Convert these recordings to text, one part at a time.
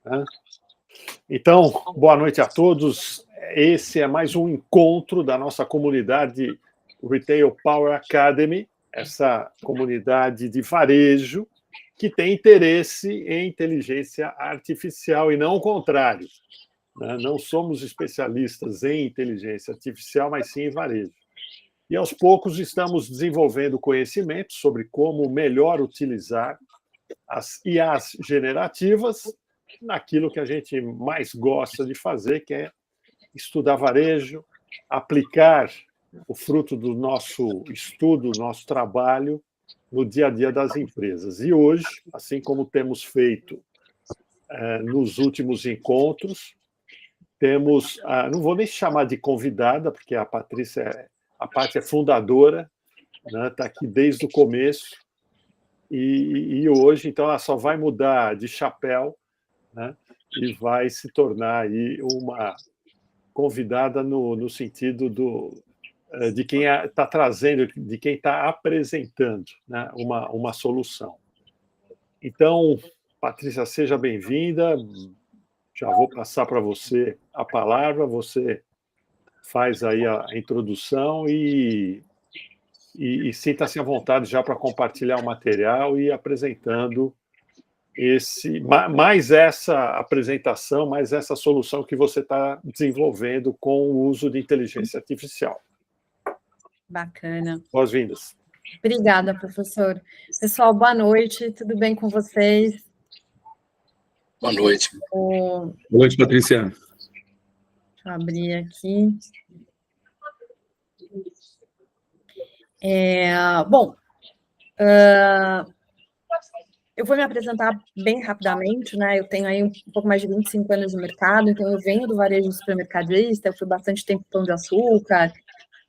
né? Então, boa noite a todos. Esse é mais um encontro da nossa comunidade Retail Power Academy, essa comunidade de varejo que tem interesse em inteligência artificial e não o contrário, né? Não somos especialistas em inteligência artificial, mas sim em varejo. E aos poucos estamos desenvolvendo conhecimento sobre como melhor utilizar as IAs generativas naquilo que a gente mais gosta de fazer, que é estudar varejo, aplicar o fruto do nosso estudo, nosso trabalho no dia a dia das empresas. E hoje, assim como temos feito nos últimos encontros, temos, não vou nem chamar de convidada, porque a Patrícia, a Paty é fundadora, né, está aqui desde o começo, e hoje, então, ela só vai mudar de chapéu, né, e vai se tornar aí uma convidada no sentido de quem está trazendo, de quem está apresentando, né, uma solução. Então, Patrícia, seja bem-vinda. Já vou passar para você a palavra, você faz aí a introdução e sinta-se à vontade já para compartilhar o material e apresentando mais essa apresentação, mais essa solução que você está desenvolvendo com o uso de inteligência artificial. Bacana. Boas-vindas. Obrigada, professor. Pessoal, boa noite, tudo bem com vocês? Boa noite. Boa noite, Patrícia. Deixa eu abrir aqui. Bom, eu vou me apresentar bem rapidamente, né? Eu tenho aí um pouco mais de 25 anos no mercado, então eu venho do varejo supermercadista, eu fui bastante tempo Pão de Açúcar,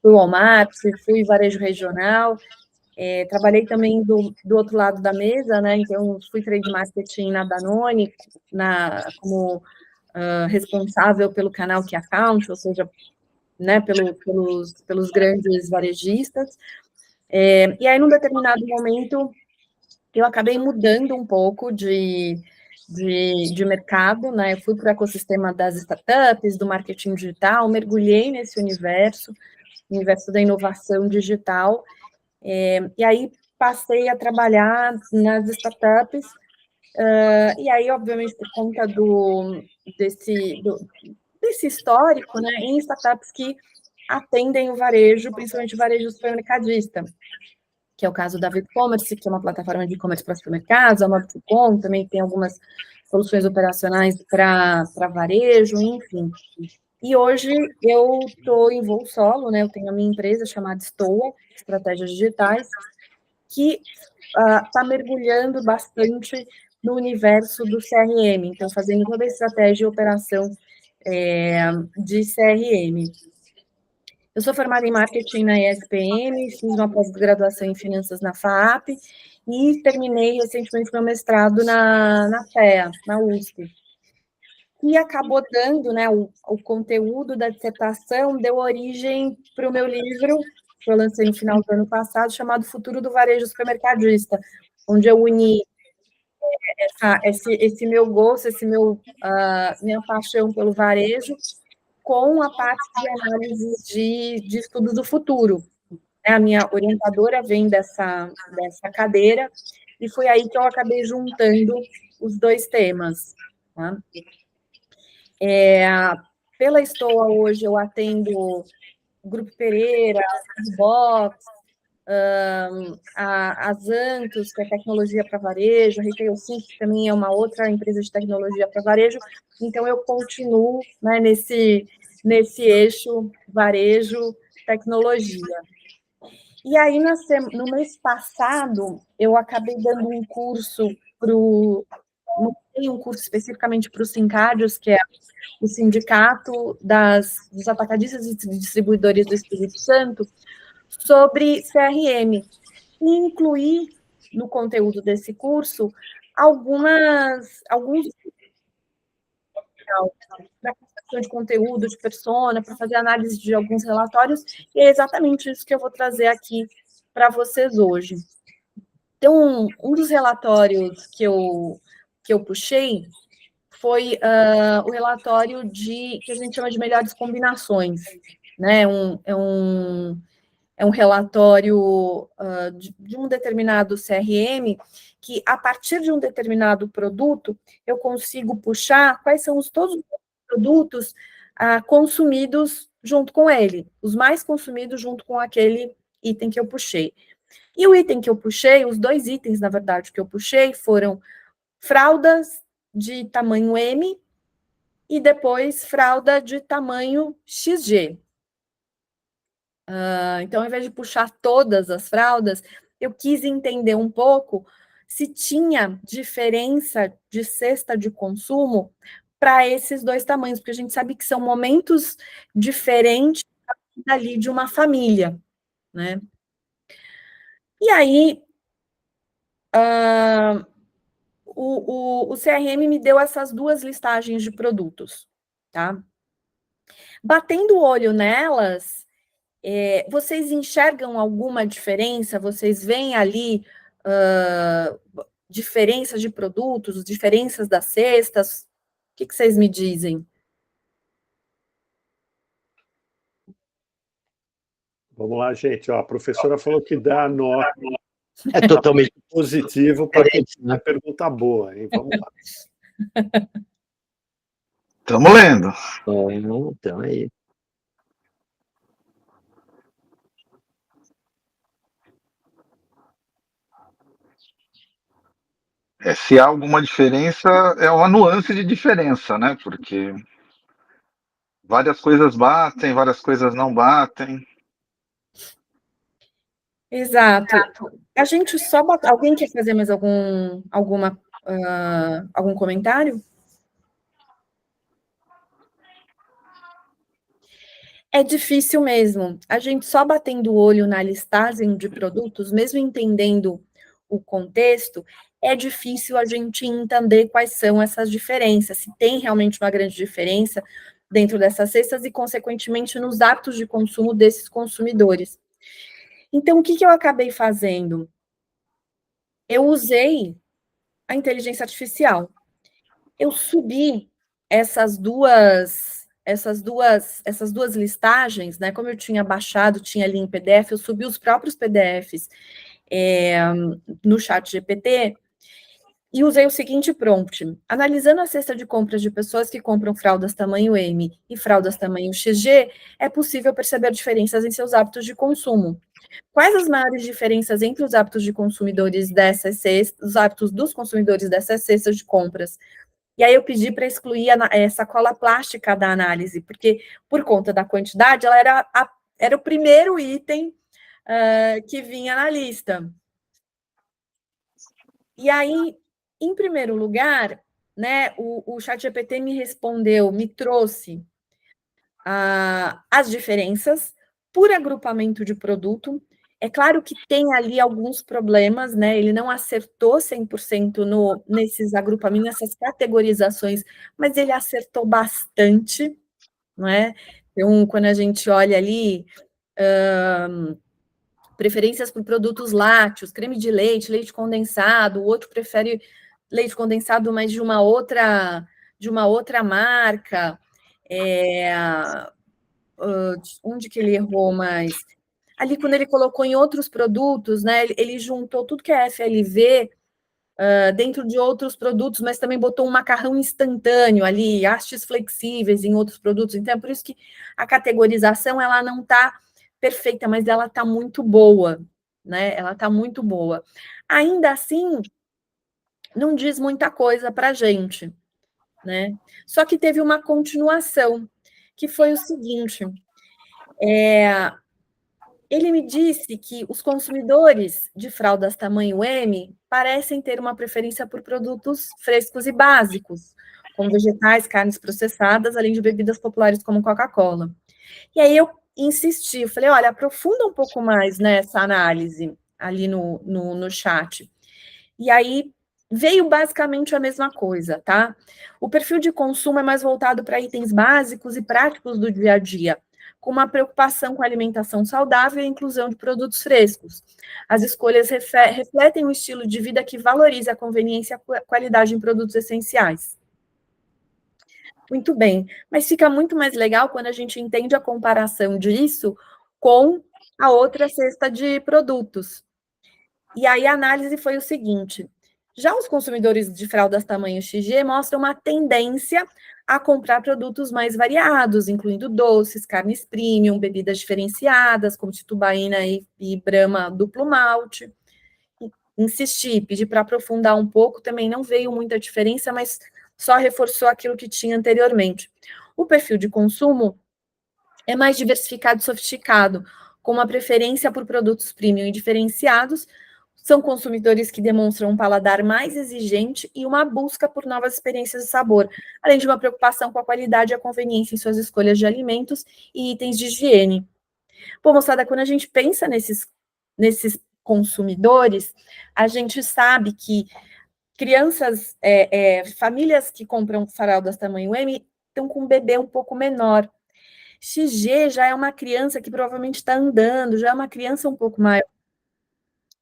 fui Walmart, fui varejo regional, trabalhei também do outro lado da mesa, né? Então fui trade marketing na Danone, como responsável pelo canal Key Account, ou seja, né, pelos grandes varejistas. E aí, num determinado momento, eu acabei mudando um pouco de mercado, né? Eu fui para o ecossistema das startups, do marketing digital, mergulhei nesse universo da inovação digital, e aí passei a trabalhar nas startups, e aí, obviamente, por conta desse histórico, né, em startups que atendem o varejo, principalmente o varejo supermercadista, que é o caso da VipCommerce, que é uma plataforma de e-commerce para supermercados, a Mobicom também tem algumas soluções operacionais para varejo, enfim. E hoje eu estou em voo solo, né? Eu tenho a minha empresa chamada Stoa, Estratégias Digitais, que está mergulhando bastante no universo do CRM, então fazendo toda a estratégia e operação de CRM. Eu sou formada em marketing na ESPM, fiz uma pós-graduação em finanças na FAAP e terminei recentemente meu mestrado na FEA, na USP. E acabou dando, né, o conteúdo da dissertação deu origem para o meu livro, que eu lancei no final do ano passado, chamado Futuro do Varejo Supermercadista, onde eu uni esse meu gosto, minha paixão pelo varejo, com a parte de análise de estudos do futuro. A minha orientadora vem dessa cadeira, e foi aí que eu acabei juntando os dois temas. Tá? Pela Stoa, hoje, eu atendo o Grupo Pereira, a Box, a Zantos, que é tecnologia para varejo, a Retail Sync, que também é uma outra empresa de tecnologia para varejo, então eu continuo, né, nesse eixo varejo, tecnologia. E aí, no mês passado, eu acabei dando um curso especificamente para o Sincários, que é o sindicato dos atacadistas e distribuidores do Espírito Santo, sobre CRM, e incluir no conteúdo desse curso alguns para construção de conteúdo, de persona, para fazer análise de alguns relatórios, e é exatamente isso que eu vou trazer aqui para vocês hoje. Então, um dos relatórios que eu puxei foi o relatório que a gente chama de melhores combinações, né? É um relatório de um determinado CRM que, a partir de um determinado produto, eu consigo puxar quais são todos os produtos consumidos junto com ele, os mais consumidos junto com aquele item que eu puxei. E o item que eu puxei, os 2 itens, na verdade, que eu puxei foram fraldas de tamanho M e depois fralda de tamanho XG. Então, ao invés de puxar todas as fraldas, eu quis entender um pouco se tinha diferença de cesta de consumo para esses 2 tamanhos, porque a gente sabe que são momentos diferentes ali de uma família, né? E aí, o CRM me deu essas 2 listagens de produtos, tá? Batendo o olho nelas, vocês enxergam alguma diferença? Vocês veem ali diferenças de produtos, diferenças das cestas? O que vocês me dizem? Vamos lá, gente. Ó, a professora falou que dá nota totalmente positivo para quem tiver pergunta boa, hein? Vamos lá. Estamos lendo. Então aí. Se há alguma diferença, é uma nuance de diferença, né? Porque várias coisas batem, várias coisas não batem. Exato. A gente só bota... Alguém quer fazer mais algum comentário? É difícil mesmo. A gente só batendo o olho na listagem de produtos, mesmo entendendo o contexto, é difícil a gente entender quais são essas diferenças, se tem realmente uma grande diferença dentro dessas cestas e, consequentemente, nos hábitos de consumo desses consumidores. Então, o que eu acabei fazendo? Eu usei a inteligência artificial. Eu subi essas duas listagens, né? Como eu tinha baixado, tinha ali em PDF, eu subi os próprios PDFs no ChatGPT e usei o seguinte prompt: analisando a cesta de compras de pessoas que compram fraldas tamanho M e fraldas tamanho XG, é possível perceber diferenças em seus hábitos de consumo. Quais as maiores diferenças entre os hábitos de consumidores dessas cestas, os hábitos dos consumidores dessas cestas de compras? E aí eu pedi para excluir essa cola plástica da análise, porque, por conta da quantidade, ela era o primeiro item que vinha na lista. E aí, em primeiro lugar, né, o ChatGPT me respondeu, me trouxe as diferenças por agrupamento de produto. É claro que tem ali alguns problemas, né? Ele não acertou 100% nesses agrupamentos, nessas categorizações, mas ele acertou bastante, não é? Então, quando a gente olha ali, preferências por produtos lácteos, creme de leite, leite condensado, o outro prefere leite condensado, mas de uma outra marca. Onde que ele errou mais? Ali, quando ele colocou em outros produtos, né, ele juntou tudo que é FLV dentro de outros produtos, mas também botou um macarrão instantâneo ali, hastes flexíveis em outros produtos. Então, é por isso que a categorização, ela não está perfeita, mas ela está muito boa, né? Ela está muito boa. Ainda assim, não diz muita coisa para a gente, né? Só que teve uma continuação, que foi o seguinte: ele me disse que os consumidores de fraldas tamanho M parecem ter uma preferência por produtos frescos e básicos, como vegetais, carnes processadas, além de bebidas populares como Coca-Cola. E aí eu insisti, eu falei, olha, aprofunda um pouco mais nessa análise ali no chat. E aí veio basicamente a mesma coisa, tá? O perfil de consumo é mais voltado para itens básicos e práticos do dia a dia, com uma preocupação com a alimentação saudável e a inclusão de produtos frescos. As escolhas refletem um estilo de vida que valoriza a conveniência e a qualidade em produtos essenciais. Muito bem, mas fica muito mais legal quando a gente entende a comparação disso com a outra cesta de produtos. E aí a análise foi o seguinte: já os consumidores de fraldas tamanho XG mostram uma tendência a comprar produtos mais variados, incluindo doces, carnes premium, bebidas diferenciadas, como Titubaína e Brahma duplo malte. Insisti, pedi para aprofundar um pouco, também não veio muita diferença, mas só reforçou aquilo que tinha anteriormente. O perfil de consumo é mais diversificado e sofisticado, com uma preferência por produtos premium e diferenciados. São consumidores que demonstram um paladar mais exigente e uma busca por novas experiências de sabor, além de uma preocupação com a qualidade e a conveniência em suas escolhas de alimentos e itens de higiene. Pô, moçada, quando a gente pensa nesses consumidores, a gente sabe que crianças, famílias que compram fraldas tamanho M estão com um bebê um pouco menor. XG já é uma criança que provavelmente está andando, já é uma criança um pouco maior.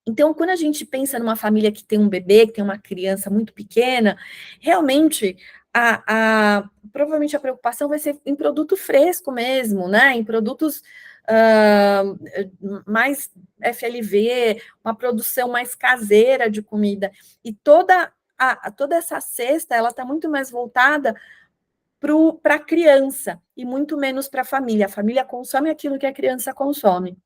Então, quando a gente pensa numa família que tem um bebê, que tem uma criança muito pequena, realmente, provavelmente a preocupação vai ser em produto fresco mesmo, né? Em produtos mais FLV, uma produção mais caseira de comida. E toda essa cesta, ela está muito mais voltada para a criança e muito menos para a família. A família consome aquilo que a criança consome.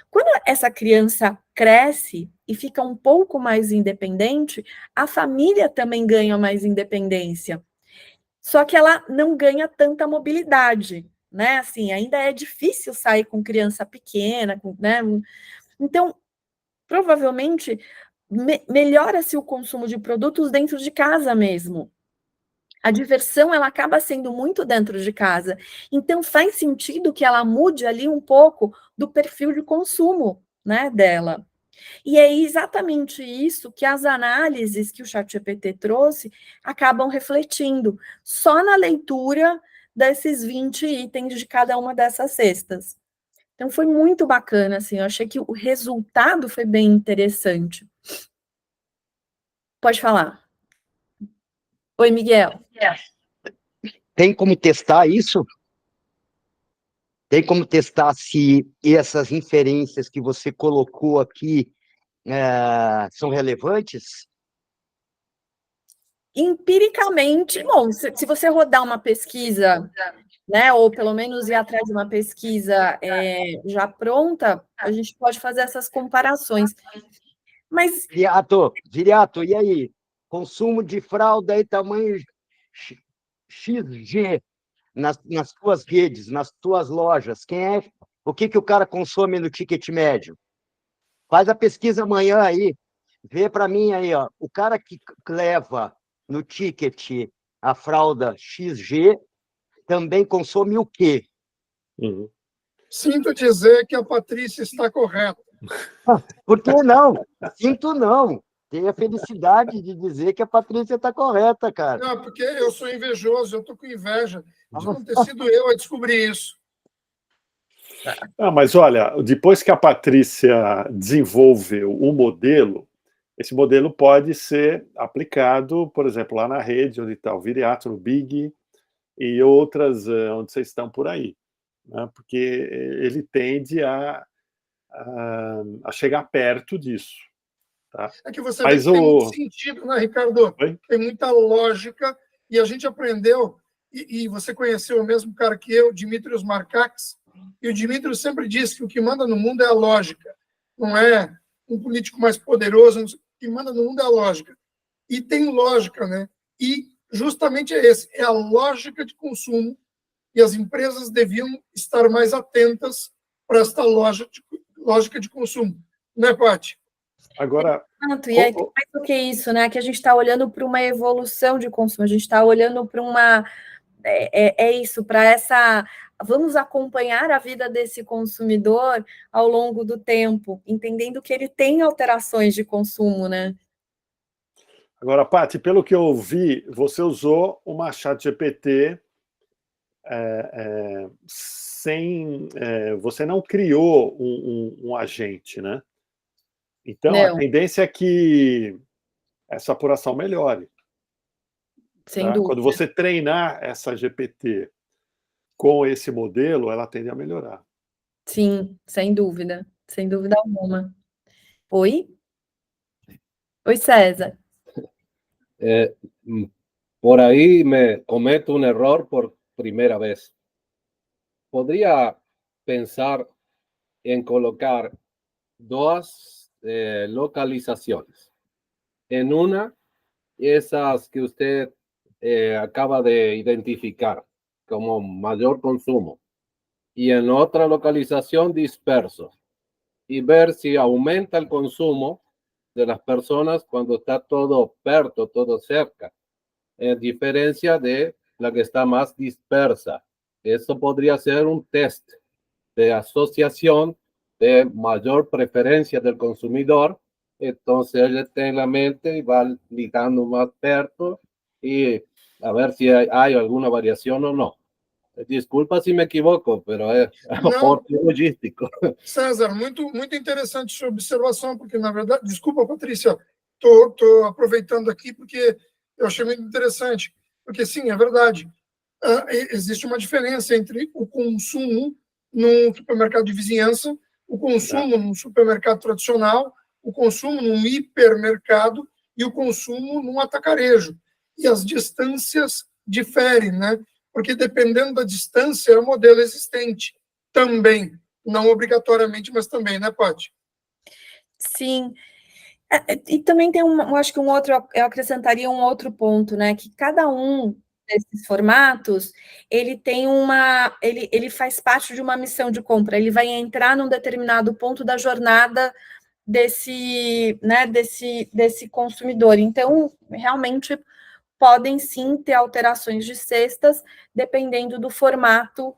Quando essa criança cresce e fica um pouco mais independente, a família também ganha mais independência. Só que ela não ganha tanta mobilidade, né? Assim, ainda é difícil sair com criança pequena, né? Então, provavelmente, melhora-se o consumo de produtos dentro de casa mesmo. A diversão, ela acaba sendo muito dentro de casa. Então, faz sentido que ela mude ali um pouco do perfil de consumo, né, dela. E é exatamente isso que as análises que o ChatGPT trouxe acabam refletindo, só na leitura desses 20 itens de cada uma dessas cestas. Então, foi muito bacana, assim, eu achei que o resultado foi bem interessante. Pode falar. Oi, Miguel. Tem como testar isso? Tem como testar se essas inferências que você colocou aqui são relevantes? Empiricamente, bom, se você rodar uma pesquisa, né, ou pelo menos ir atrás de uma pesquisa já pronta, a gente pode fazer essas comparações. Mas, Viriato, e aí? Consumo de fralda e tamanho XG nas tuas redes, nas tuas lojas, o que o cara consome no ticket médio? Faz a pesquisa amanhã aí, vê para mim aí, ó, o cara que leva no ticket a fralda XG também consome o quê? Uhum. Sinto dizer que a Patrícia está correta. Por que não? Sinto não. Tenho a felicidade de dizer que a Patrícia está correta, cara. Não, porque eu sou invejoso, eu estou com inveja de não ter sido eu a descobrir isso. Mas olha, depois que a Patrícia desenvolveu o modelo, esse modelo pode ser aplicado, por exemplo, lá na rede, onde está o Viriato, no Big, e outras onde vocês estão por aí, né? Porque ele tende a chegar perto disso. Tá? É que você vê que tem muito sentido, né, Ricardo? Oi? Tem muita lógica, e a gente aprendeu, e você conheceu o mesmo cara que eu, Dimitrios Markakis, e o Dimitrios sempre disse que o que manda no mundo é a lógica, não é um político mais poderoso, o que manda no mundo é a lógica. E tem lógica, né? E justamente é a lógica de consumo, e as empresas deviam estar mais atentas para esta lógica de consumo. Não é, Paty? Agora... E aí, mais do que isso, né? Que a gente está olhando para uma evolução de consumo, a gente está olhando para uma... isso, para essa... Vamos acompanhar a vida desse consumidor ao longo do tempo, entendendo que ele tem alterações de consumo, né? Agora, Paty, pelo que eu vi, você usou uma ChatGPT sem... você não criou um agente, né? Então, não. A tendência é que essa apuração melhore. Sem tá? dúvida. Quando você treinar essa GPT com esse modelo, ela tende a melhorar. Sim, sem dúvida alguma. Oi? Oi, César. Por ahí me cometo un error por primera vez. Podría pensar en colocar dos localizaciones. En una, esas que usted acaba de identificar como mayor consumo. Y en otra localización, dispersos. Y ver si aumenta el consumo de las personas cuando está todo perto, todo cerca. En diferencia de la que está más dispersa. Eso podría ser un test de asociación de mayor preferencia del consumidor. Entonces él está en la mente y va ligando más perto y a ver si hay alguna variación o no. Desculpa se me equivoco, pero é aporte logístico. César, muito interessante sua observação, porque, na verdade, desculpa, Patrícia, estou aproveitando aqui porque eu achei muito interessante, porque, sim, é verdade, existe uma diferença entre o consumo num supermercado de vizinhança, o consumo num supermercado tradicional, o consumo num hipermercado e o consumo num atacarejo. E as distâncias diferem, né? Porque dependendo da distância, é o modelo existente também. Não obrigatoriamente, mas também, né, Paty? Sim. E também tem eu acho que eu acrescentaria um outro ponto, né? Que cada um desses formatos, ele tem ele faz parte de uma missão de compra, ele vai entrar num determinado ponto da jornada desse consumidor. Então, realmente, podem sim ter alterações de cestas, dependendo do formato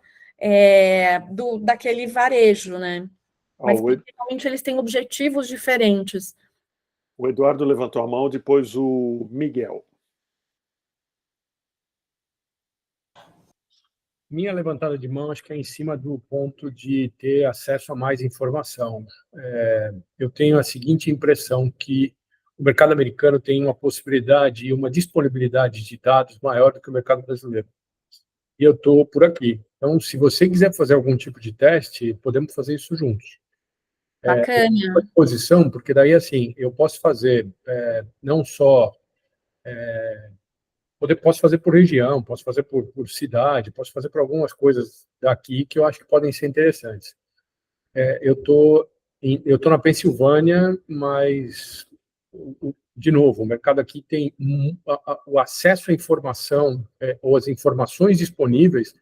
daquele varejo, né? Mas, principalmente, eles têm objetivos diferentes. O Eduardo levantou a mão, depois o Miguel. Minha levantada de mão, acho que é em cima do ponto de ter acesso a mais informação. Eu tenho a seguinte impressão, que o mercado americano tem uma possibilidade e uma disponibilidade de dados maior do que o mercado brasileiro. E eu estou por aqui. Então, se você quiser fazer algum tipo de teste, podemos fazer isso juntos. Bacana. Posição, porque daí, assim, eu posso fazer não só... posso fazer por região, posso fazer por cidade, posso fazer por algumas coisas daqui que eu acho que podem ser interessantes. Eu tô na Pensilvânia, mas, de novo, o mercado aqui tem o acesso à informação, ou as informações disponíveis,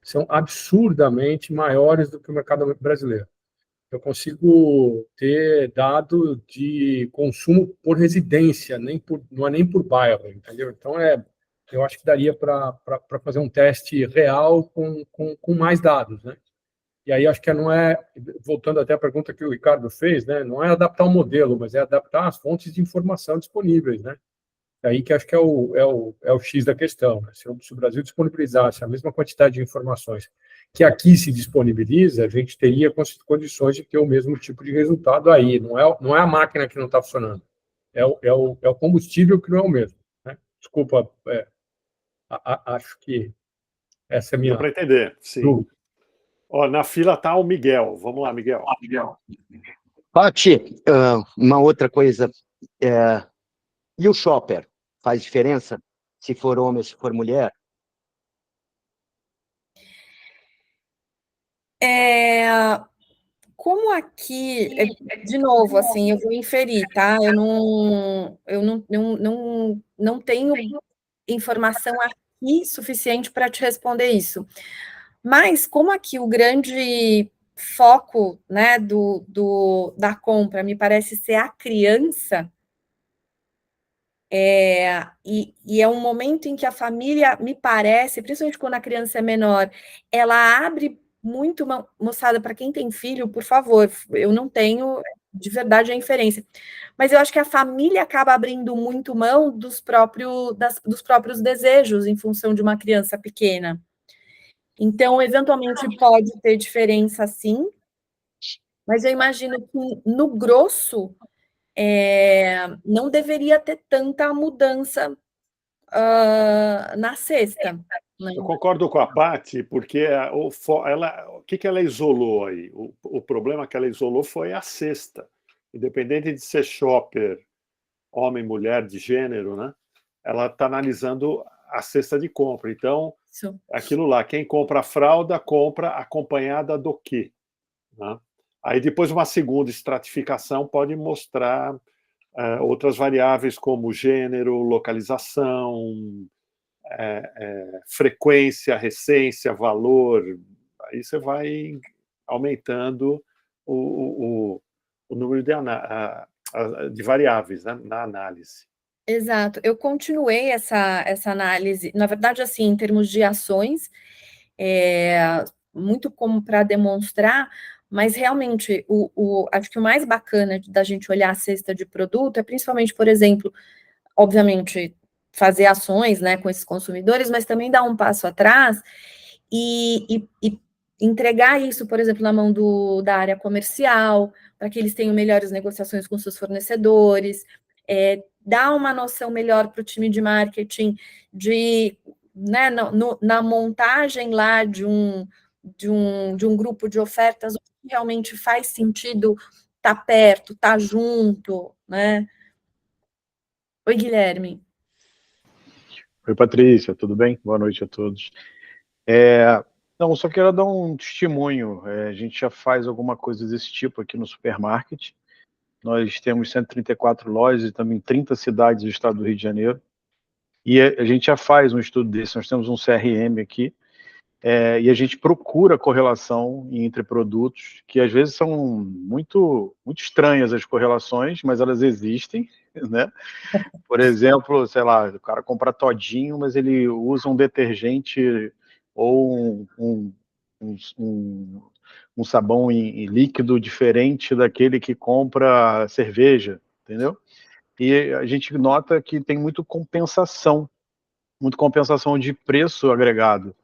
são absurdamente maiores do que o mercado brasileiro. Eu consigo ter dado de consumo por residência, não é nem por bairro, entendeu? Então, eu acho que daria para fazer um teste real com mais dados, né? E aí acho que não é, voltando até à pergunta que o Ricardo fez, né? Não é adaptar o modelo, mas é adaptar as fontes de informação disponíveis, né? Aí que acho que é o X da questão, né? Se o Brasil disponibilizasse a mesma quantidade de informações que aqui se disponibiliza, a gente teria condições de ter o mesmo tipo de resultado aí. Não é a máquina que não está funcionando, é o combustível que não é o mesmo, né? Desculpa, acho que essa é a minha... Deu para entender, sim. Ó, na fila está o Miguel. Vamos lá, Miguel. Paty, uma outra coisa. E o shopper? Faz diferença se for homem ou se for mulher? Como aqui, de novo, assim, eu vou inferir, tá? Eu não tenho informação aqui suficiente para te responder isso. Mas como aqui o grande foco, né, da compra me parece ser a criança, e é um momento em que a família, me parece, principalmente quando a criança é menor, ela abre muito, moçada, para quem tem filho, por favor, eu não tenho, de verdade, a inferência, mas eu acho que a família acaba abrindo muito mão dos próprios desejos em função de uma criança pequena. Então, eventualmente, pode ter diferença, sim, mas eu imagino que, no grosso, não deveria ter tanta mudança na cesta. Né? Eu concordo com a Paty, porque o que ela isolou aí? O problema que ela isolou foi a cesta. Independente de ser shopper, homem, mulher, de gênero, né? Ela está analisando a cesta de compra. Então, Isso. aquilo lá, quem compra a fralda, compra acompanhada do quê? Né? Aí depois uma segunda estratificação pode mostrar outras variáveis como gênero, localização, frequência, recência, valor. Aí você vai aumentando o número de variáveis, né, na análise. Exato. Eu continuei essa análise, na verdade, assim, em termos de ações, muito como para demonstrar, mas realmente acho que o mais bacana da gente olhar a cesta de produto é principalmente, por exemplo, obviamente, fazer ações, né, com esses consumidores, mas também dar um passo atrás e entregar isso, por exemplo, na mão da área comercial, para que eles tenham melhores negociações com seus fornecedores, dar uma noção melhor para o time de marketing né, na montagem lá de um grupo de ofertas, o que realmente faz sentido estar perto, estar junto, né? Oi, Guilherme. Oi, Patrícia, tudo bem? Boa noite a todos. Não, só quero dar um testemunho. A gente já faz alguma coisa desse tipo aqui no supermarket. Nós temos 134 lojas e também 30 cidades do estado do Rio de Janeiro. E a gente já faz um estudo desse. Nós temos um CRM aqui, e a gente procura correlação entre produtos, que às vezes são muito, muito estranhas as correlações, mas elas existem, né? Por exemplo, sei lá, o cara compra todinho, mas ele usa um detergente ou um sabão em líquido diferente daquele que compra cerveja, entendeu? E a gente nota que tem muita compensação de preço agregado.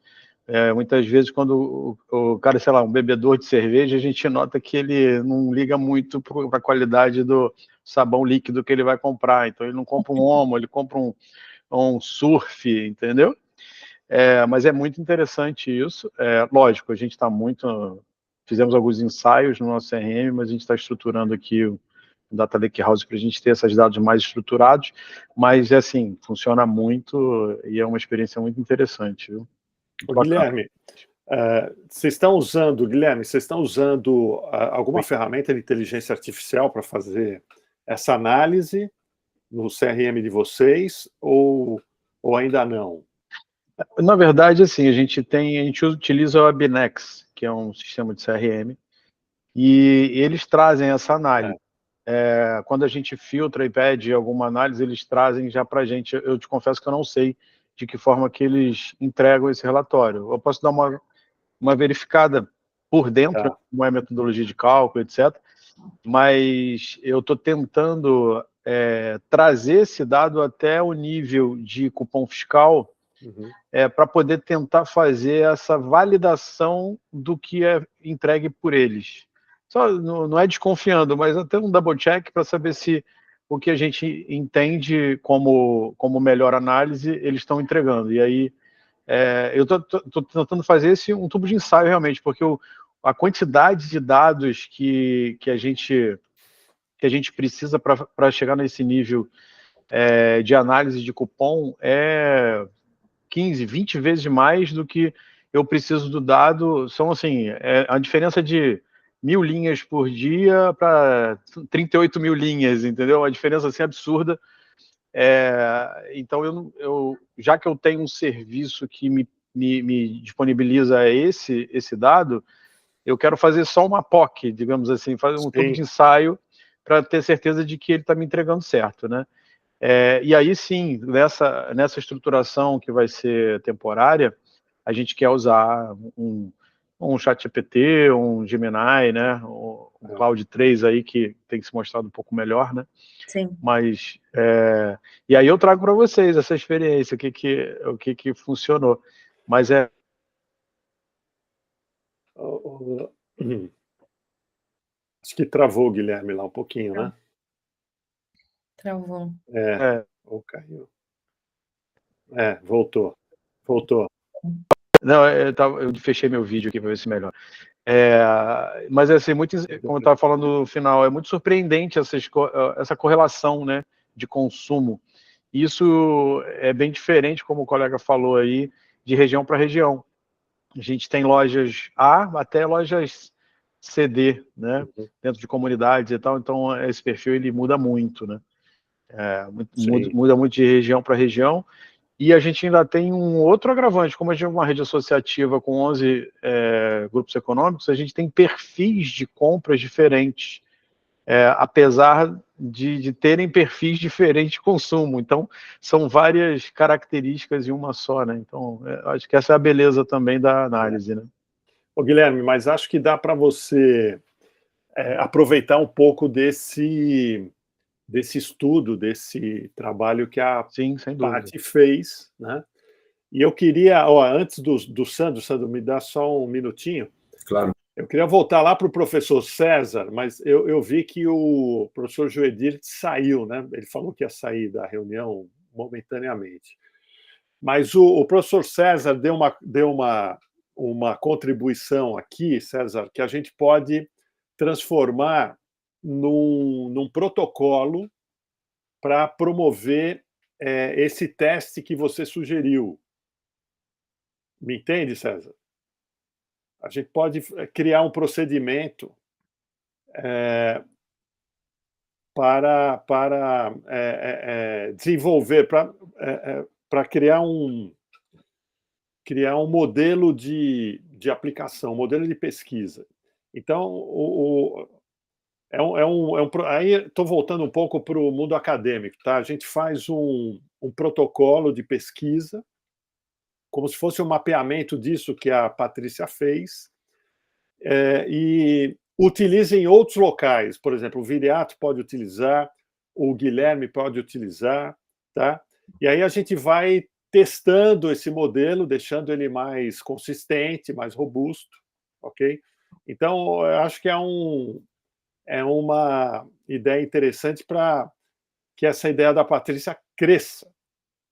Muitas vezes, quando o cara, sei lá, um bebedor de cerveja, a gente nota que ele não liga muito para a qualidade do sabão líquido que ele vai comprar. Então, ele não compra um Omo, ele compra um Surf, entendeu? Mas é muito interessante isso. Lógico, a gente está muito... Fizemos alguns ensaios no nosso CRM, mas a gente está estruturando aqui o Data Lakehouse para a gente ter esses dados mais estruturados. Mas, assim, funciona muito e é uma experiência muito interessante, viu? Guilherme, vocês estão usando alguma ferramenta de inteligência artificial para fazer essa análise no CRM de vocês ou ainda não? Na verdade, assim, a gente utiliza o Abinex, que é um sistema de CRM, e eles trazem essa análise. Quando a gente filtra e pede alguma análise, eles trazem já para a gente. Eu te confesso que eu não sei de que forma que eles entregam esse relatório. Eu posso dar uma verificada por dentro, como é a metodologia de cálculo, etc. Mas eu estou tentando trazer esse dado até o nível de cupom fiscal, para poder tentar fazer essa validação do que é entregue por eles. Só não é desconfiando, mas até um double check para saber se o que a gente entende como melhor análise eles estão entregando. E aí eu estou tentando fazer um tubo de ensaio realmente, porque a quantidade de dados que a gente precisa para chegar nesse nível de análise de cupom é 15, 20 vezes mais do que eu preciso do dado. São, assim, a diferença de 1.000 linhas por dia para 38 mil linhas, entendeu? Uma diferença, assim, absurda. Então, já que eu tenho um serviço que me disponibiliza esse dado, eu quero fazer só uma POC, digamos assim, fazer um tubo de ensaio para ter certeza de que ele está me entregando certo, né? E aí sim, nessa estruturação que vai ser temporária, a gente quer usar um ChatGPT, um Gemini, né? Um Cloud 3 aí que tem se mostrado um pouco melhor, né? Sim. Mas e aí eu trago para vocês essa experiência, o que funcionou. Mas Acho que travou o Guilherme lá um pouquinho, né? Travou. Ou caiu. Voltou. Não, eu fechei meu vídeo aqui para ver se melhor. Mas, assim, como eu estava falando no final, é muito surpreendente essa correlação, né, de consumo. Isso é bem diferente, como o colega falou aí, de região para região. A gente tem lojas A até lojas CD, né, dentro de comunidades e tal, então esse perfil ele muda muito, né? Muda muito de região para região. E a gente ainda tem um outro agravante, como a gente é uma rede associativa com 11 grupos econômicos, a gente tem perfis de compras diferentes, apesar de terem perfis diferentes de consumo. Então, são várias características em uma só, né? Então, acho que essa é a beleza também da análise, né? Ô, Guilherme, mas acho que dá para você aproveitar um pouco desse estudo, desse trabalho que a Paty fez, né? E eu queria, antes do Sandro, me dá só um minutinho. Claro. Eu queria voltar lá para o professor César, mas eu vi que o professor Joedir saiu, né? Ele falou que ia sair da reunião momentaneamente. Mas o professor César deu uma contribuição aqui, César, que a gente pode transformar num protocolo para promover esse teste que você sugeriu. Me entende, César? A gente pode criar um procedimento para desenvolver, para criar um modelo de aplicação, um modelo de pesquisa. Então, aí estou voltando um pouco para o mundo acadêmico, tá? A gente faz um protocolo de pesquisa, como se fosse um mapeamento disso que a Patrícia fez, e utiliza em outros locais. Por exemplo, o Viriato pode utilizar, o Guilherme pode utilizar, tá? E aí a gente vai testando esse modelo, deixando ele mais consistente, mais robusto, ok? Então, eu acho que é uma ideia interessante para que essa ideia da Patrícia cresça,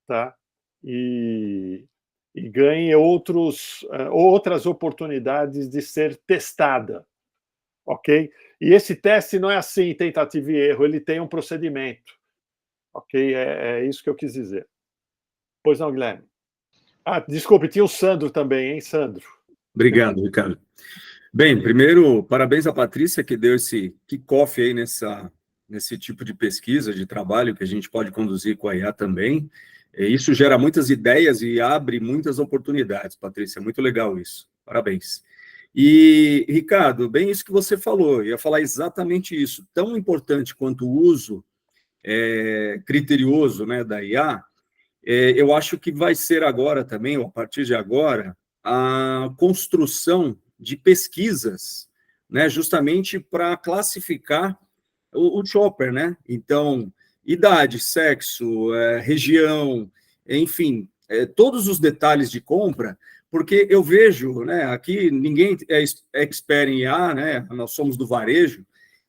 tá? E ganhe outras oportunidades de ser testada, ok? E esse teste não é assim, tentativa e erro, ele tem um procedimento, ok? É isso que eu quis dizer. Pois não, Guilherme? Desculpe, tinha o Sandro também, hein, Sandro? Obrigado, Ricardo. Bem, primeiro, parabéns à Patrícia, que deu esse kickoff aí nesse tipo de pesquisa, de trabalho que a gente pode conduzir com a IA também. Isso gera muitas ideias e abre muitas oportunidades, Patrícia. Muito legal isso. Parabéns. E, Ricardo, bem isso que você falou, eu ia falar exatamente isso. Tão importante quanto o uso criterioso, né, da IA, eu acho que vai ser agora também, ou a partir de agora, a construção de pesquisas, né, justamente para classificar o shopper, né? Então, idade, sexo, região, enfim, todos os detalhes de compra, porque eu vejo, né, aqui ninguém é expert em IA, né, nós somos do varejo,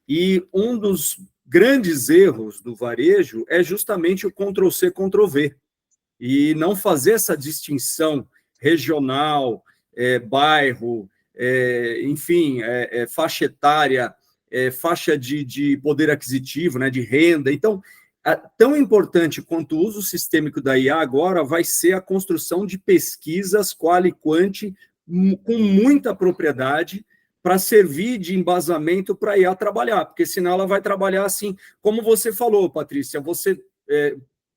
e um dos grandes erros do varejo é justamente o Ctrl-C, Ctrl-V, e não fazer essa distinção regional, bairro, enfim, faixa etária, faixa de poder aquisitivo, né, de renda. Então, tão importante quanto o uso sistêmico da IA agora vai ser a construção de pesquisas quali e quanti com muita propriedade para servir de embasamento para a IA trabalhar, porque senão ela vai trabalhar assim, como você falou, Patrícia, você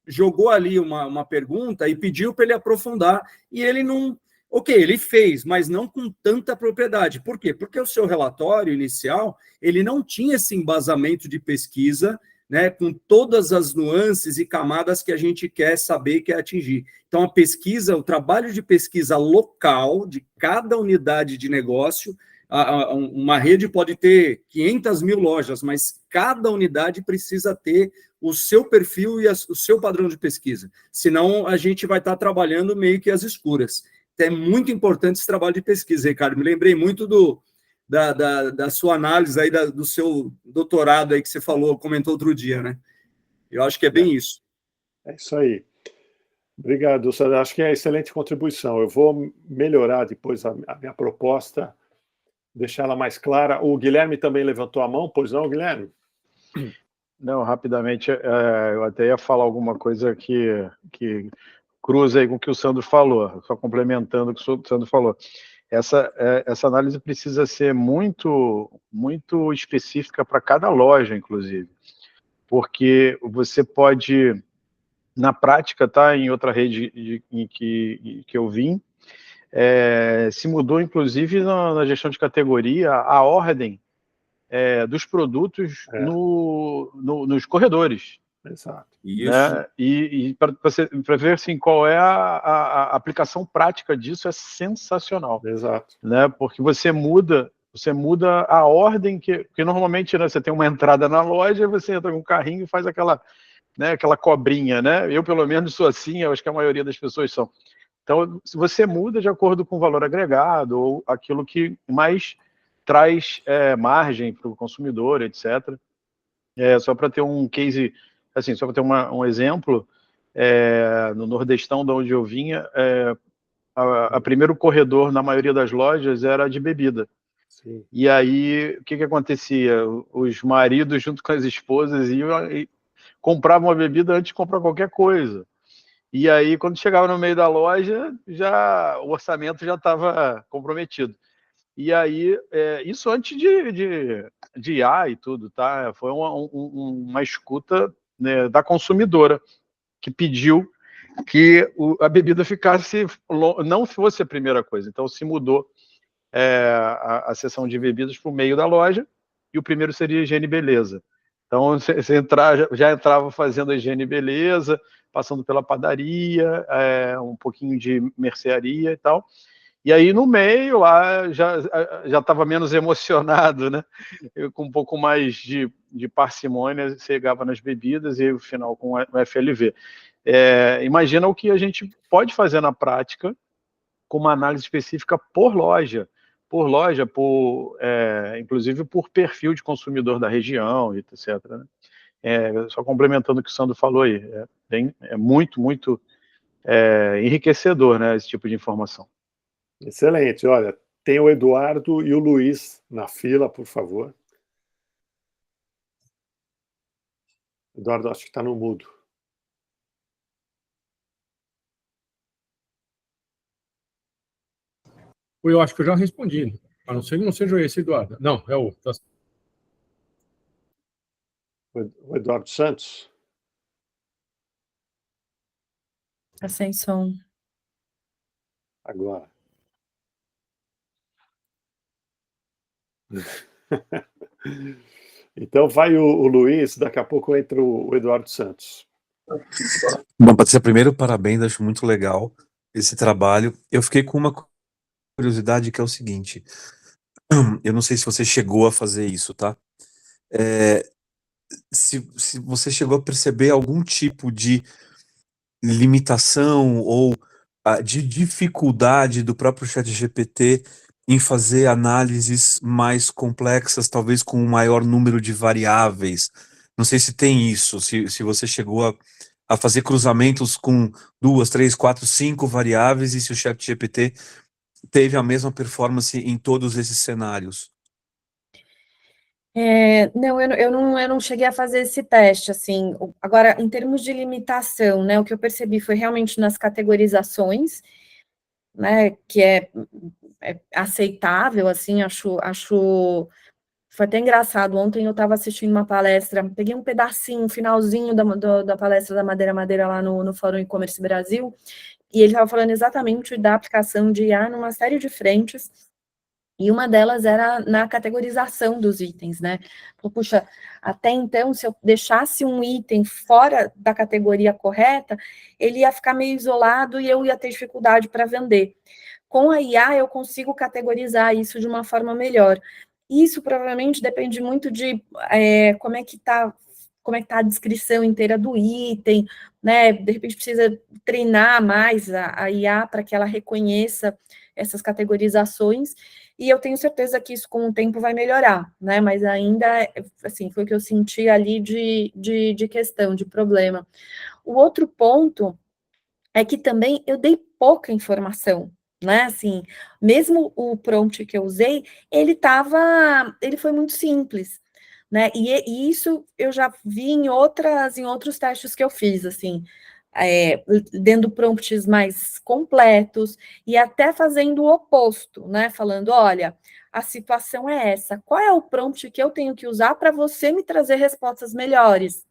jogou ali uma pergunta e pediu para ele aprofundar, e ele não... Ok, ele fez, mas não com tanta propriedade. Por quê? Porque o seu relatório inicial, ele não tinha esse embasamento de pesquisa, né, com todas as nuances e camadas que a gente quer saber e quer atingir. Então, a pesquisa, o trabalho de pesquisa local de cada unidade de negócio, uma rede pode ter 500 mil lojas, mas cada unidade precisa ter o seu perfil e o seu padrão de pesquisa. Senão, a gente vai estar trabalhando meio que às escuras. É muito importante esse trabalho de pesquisa, Ricardo. Me lembrei muito da sua análise aí, do seu doutorado aí que você falou, comentou outro dia, né? Eu acho que é bem isso. É isso aí. Obrigado, Sandra. Acho que é excelente contribuição. Eu vou melhorar depois a minha proposta, deixar ela mais clara. O Guilherme também levantou a mão, pois não, Guilherme? Não, rapidamente, eu até ia falar alguma coisa que cruza aí com o que o Sandro falou, só complementando o que o Sandro falou. Essa análise precisa ser muito específica para cada loja, inclusive, porque você pode, na prática, tá, em outra rede em que eu vim, se mudou, inclusive, na gestão de categoria, a ordem dos produtos nos corredores. Exato. Isso. Né? E para ver assim, qual é a aplicação prática disso, é sensacional. Exato. Né? Porque você muda a ordem, porque normalmente, né, você tem uma entrada na loja, você entra com um carrinho e faz aquela cobrinha, né? Eu, pelo menos, sou assim, eu acho que a maioria das pessoas são. Então, se você muda de acordo com o valor agregado, ou aquilo que mais traz margem para o consumidor, etc. Só para ter um case, assim, só para ter um exemplo, no Nordestão, de onde eu vinha, a primeiro corredor, na maioria das lojas, era de bebida. Sim. E aí, o que acontecia? Os maridos, junto com as esposas, iam e compravam a bebida antes de comprar qualquer coisa. E aí, quando chegava no meio da loja, o orçamento já estava comprometido. E aí, isso antes de IA e tudo, tá? Foi uma escuta, né, da consumidora, que pediu que a bebida não fosse a primeira coisa. Então, se mudou a seção de bebidas para o meio da loja, e o primeiro seria higiene e beleza. Então, você já entrava fazendo a higiene e beleza, passando pela padaria, um pouquinho de mercearia e tal. E aí, no meio, lá, já estava menos emocionado, né? Com um pouco mais de parcimônia, chegava nas bebidas e o final com o FLV. Imagina o que a gente pode fazer na prática com uma análise específica por loja, inclusive por perfil de consumidor da região, etc. Né? Só complementando o que o Sandro falou aí, é muito enriquecedor, né, esse tipo de informação. Excelente. Olha, tem o Eduardo e o Luiz na fila, por favor. Eduardo, acho que está no mudo. Eu acho que eu já respondi, a não ser que não seja esse, Eduardo. Não, é o... O Eduardo Santos. Tá sem som. Agora. Então vai o Luiz, daqui a pouco entra o Eduardo Santos. Bom, Patrícia, primeiro, parabéns, acho muito legal esse trabalho. Eu fiquei com uma curiosidade que é o seguinte, eu não sei se você chegou a fazer isso, tá? Se você chegou a perceber algum tipo de limitação ou de dificuldade do próprio ChatGPT em fazer análises mais complexas, talvez com um maior número de variáveis. Não sei se tem isso, se você chegou a fazer cruzamentos com 2, 3, 4, 5 variáveis e se o ChatGPT teve a mesma performance em todos esses cenários. Não, eu não cheguei a fazer esse teste, assim. Agora, em termos de limitação, né, o que eu percebi foi realmente nas categorizações, né, que é aceitável, assim, acho... Foi até engraçado, ontem eu estava assistindo uma palestra, peguei um pedacinho, um finalzinho da palestra da Madeira lá no Fórum E-Commerce Brasil, e ele estava falando exatamente da aplicação de IA numa série de frentes, e uma delas era na categorização dos itens, né? Puxa, até então, se eu deixasse um item fora da categoria correta, ele ia ficar meio isolado e eu ia ter dificuldade para vender. Com a IA, eu consigo categorizar isso de uma forma melhor. Isso provavelmente depende muito de como é que está a descrição inteira do item, né? De repente precisa treinar mais a IA para que ela reconheça essas categorizações, e eu tenho certeza que isso com o tempo vai melhorar, né? Mas ainda, assim, foi o que eu senti ali de questão, de problema. O outro ponto é que também eu dei pouca informação, né? Assim, mesmo o prompt que eu usei, ele foi muito simples, né? E isso eu já vi em outros testes que eu fiz, assim, dando prompts mais completos e até fazendo o oposto, né? Falando, olha, a situação é essa, qual é o prompt que eu tenho que usar para você me trazer respostas melhores?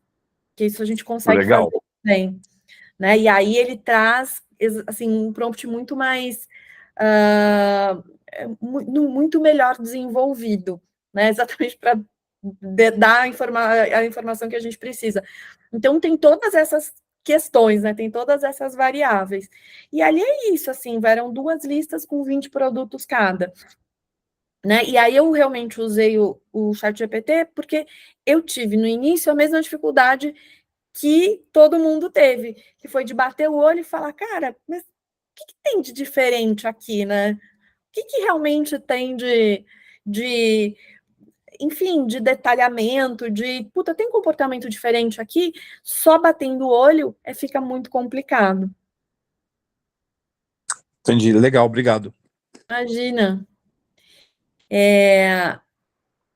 Que isso a gente consegue Legal. fazer bem, né? E aí ele traz, assim, um prompt muito mais muito melhor desenvolvido, né? Exatamente para dar a informação que a gente precisa. Então tem todas essas questões, né? Tem todas essas variáveis. E ali é isso, assim, eram 2 listas com 20 produtos cada. Né? E aí eu realmente usei o ChatGPT porque eu tive no início a mesma dificuldade que todo mundo teve, que foi de bater o olho e falar, cara, mas o que tem de diferente aqui, né? O que realmente tem de, enfim, de detalhamento, puta, tem comportamento diferente aqui? Só batendo o olho fica muito complicado. Entendi, legal, obrigado. Imagina.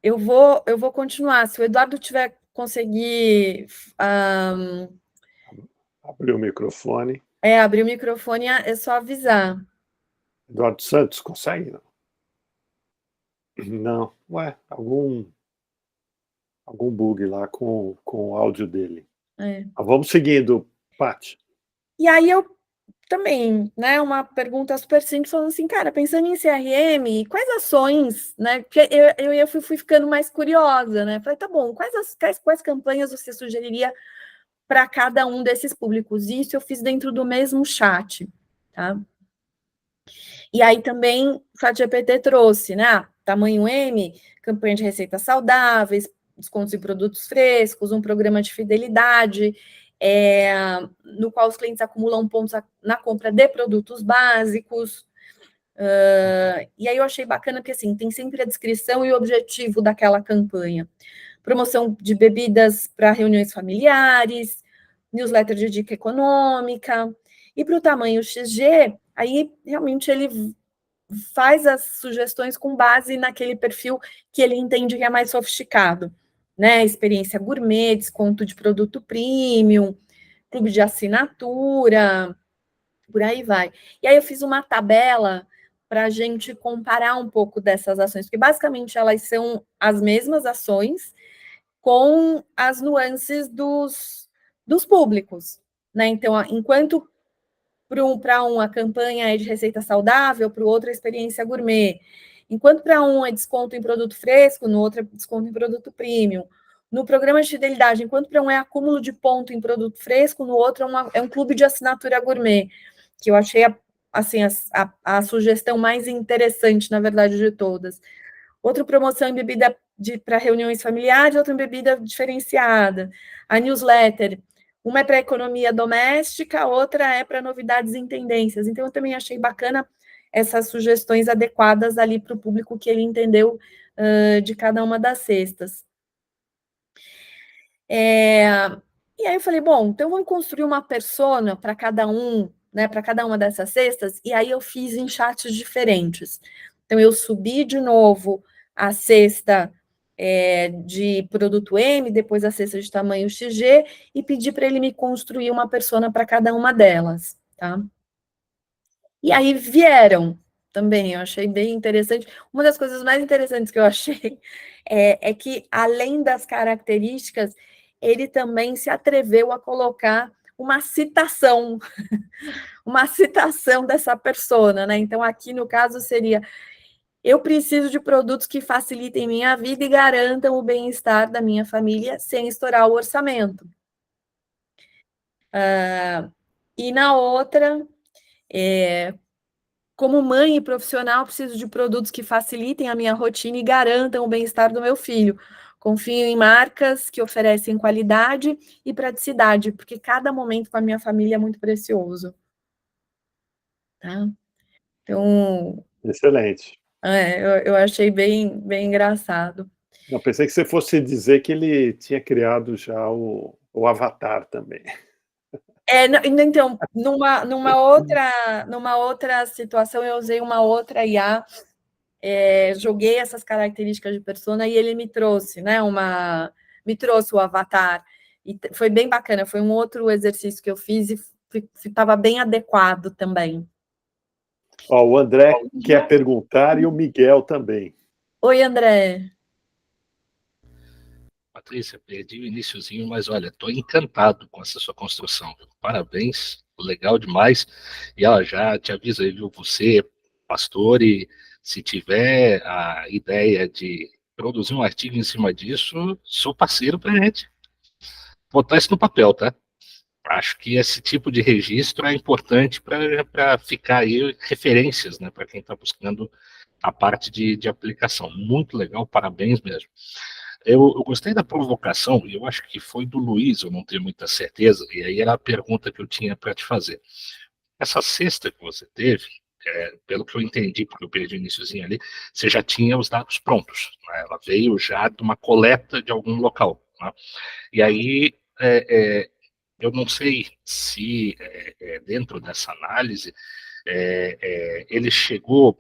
Eu vou continuar. Se o Eduardo tiver conseguir Abrir o microfone. abrir o microfone, é só avisar. Eduardo Santos, consegue? Não. Não. Ué, algum bug lá com o áudio dele. Mas vamos seguindo, Paty. E aí eu também, né, uma pergunta super simples, falando assim, cara, pensando em CRM, quais ações, né, porque eu fui ficando mais curiosa, né, falei, tá bom, quais campanhas você sugeriria para cada um desses públicos? Isso eu fiz dentro do mesmo chat, tá? E aí também o ChatGPT trouxe, né, tamanho M, campanha de receitas saudáveis, descontos em produtos frescos, um programa de fidelidade, no qual os clientes acumulam pontos na compra de produtos básicos. E aí eu achei bacana porque, assim, tem sempre a descrição e o objetivo daquela campanha. Promoção de bebidas para reuniões familiares, newsletter de dica econômica. E para o tamanho XG, aí realmente ele faz as sugestões com base naquele perfil que ele entende que é mais sofisticado, né? Experiência gourmet, desconto de produto premium, clube de assinatura, por aí vai. E aí eu fiz uma tabela para a gente comparar um pouco dessas ações, porque basicamente elas são as mesmas ações com as nuances dos públicos, né? Então, enquanto para a campanha é de receita saudável, para o outro é experiência gourmet. Enquanto para um é desconto em produto fresco, no outro é desconto em produto premium. No programa de fidelidade, enquanto para um é acúmulo de ponto em produto fresco, no outro é um clube de assinatura gourmet, que eu achei assim, a sugestão mais interessante, na verdade, de todas. Outra promoção em bebida para reuniões familiares, outra em bebida diferenciada. A newsletter, uma é para economia doméstica, outra é para novidades em tendências. Então, eu também achei bacana essas sugestões adequadas ali para o público que ele entendeu de cada uma das cestas. E aí eu falei, bom, então vamos construir uma persona para cada um, né, para cada uma dessas cestas, e aí eu fiz em chats diferentes. Então, eu subi de novo a cesta de produto M, depois a cesta de tamanho XG, e pedi para ele me construir uma persona para cada uma delas, tá? E aí vieram também, eu achei bem interessante. Uma das coisas mais interessantes que eu achei é que, além das características, ele também se atreveu a colocar uma citação dessa persona, né? Então, aqui no caso seria: eu preciso de produtos que facilitem minha vida e garantam o bem-estar da minha família sem estourar o orçamento. E na outra, como mãe e profissional, preciso de produtos que facilitem a minha rotina e garantam o bem-estar do meu filho. Confio em marcas que oferecem qualidade e praticidade, porque cada momento com a minha família é muito precioso. Tá? Então, excelente. Eu achei bem engraçado. Eu pensei que você fosse dizer que ele tinha criado já o Avatar também. Então, numa outra situação, eu usei uma outra IA, joguei essas características de persona e ele me trouxe, né, me trouxe o avatar. E foi bem bacana, foi um outro exercício que eu fiz e estava bem adequado também. Ó, o André quer perguntar e o Miguel também. Oi, André. Patrícia, perdi o iniciozinho, mas olha, estou encantado com essa sua construção. Parabéns, legal demais. E ó, já te aviso aí, viu, você, pastor, e se tiver a ideia de produzir um artigo em cima disso, sou parceiro para a gente botar isso no papel, tá? Acho que esse tipo de registro é importante para ficar aí referências, né, para quem está buscando a parte de aplicação. Muito legal, parabéns mesmo. Eu gostei da provocação, e eu acho que foi do Luiz, eu não tenho muita certeza, e aí era a pergunta que eu tinha para te fazer. Essa cesta que você teve, pelo que eu entendi, porque eu perdi o iniciozinho ali, você já tinha os dados prontos, né? Ela veio já de uma coleta de algum local, né? E aí, eu não sei se dentro dessa análise, ele chegou,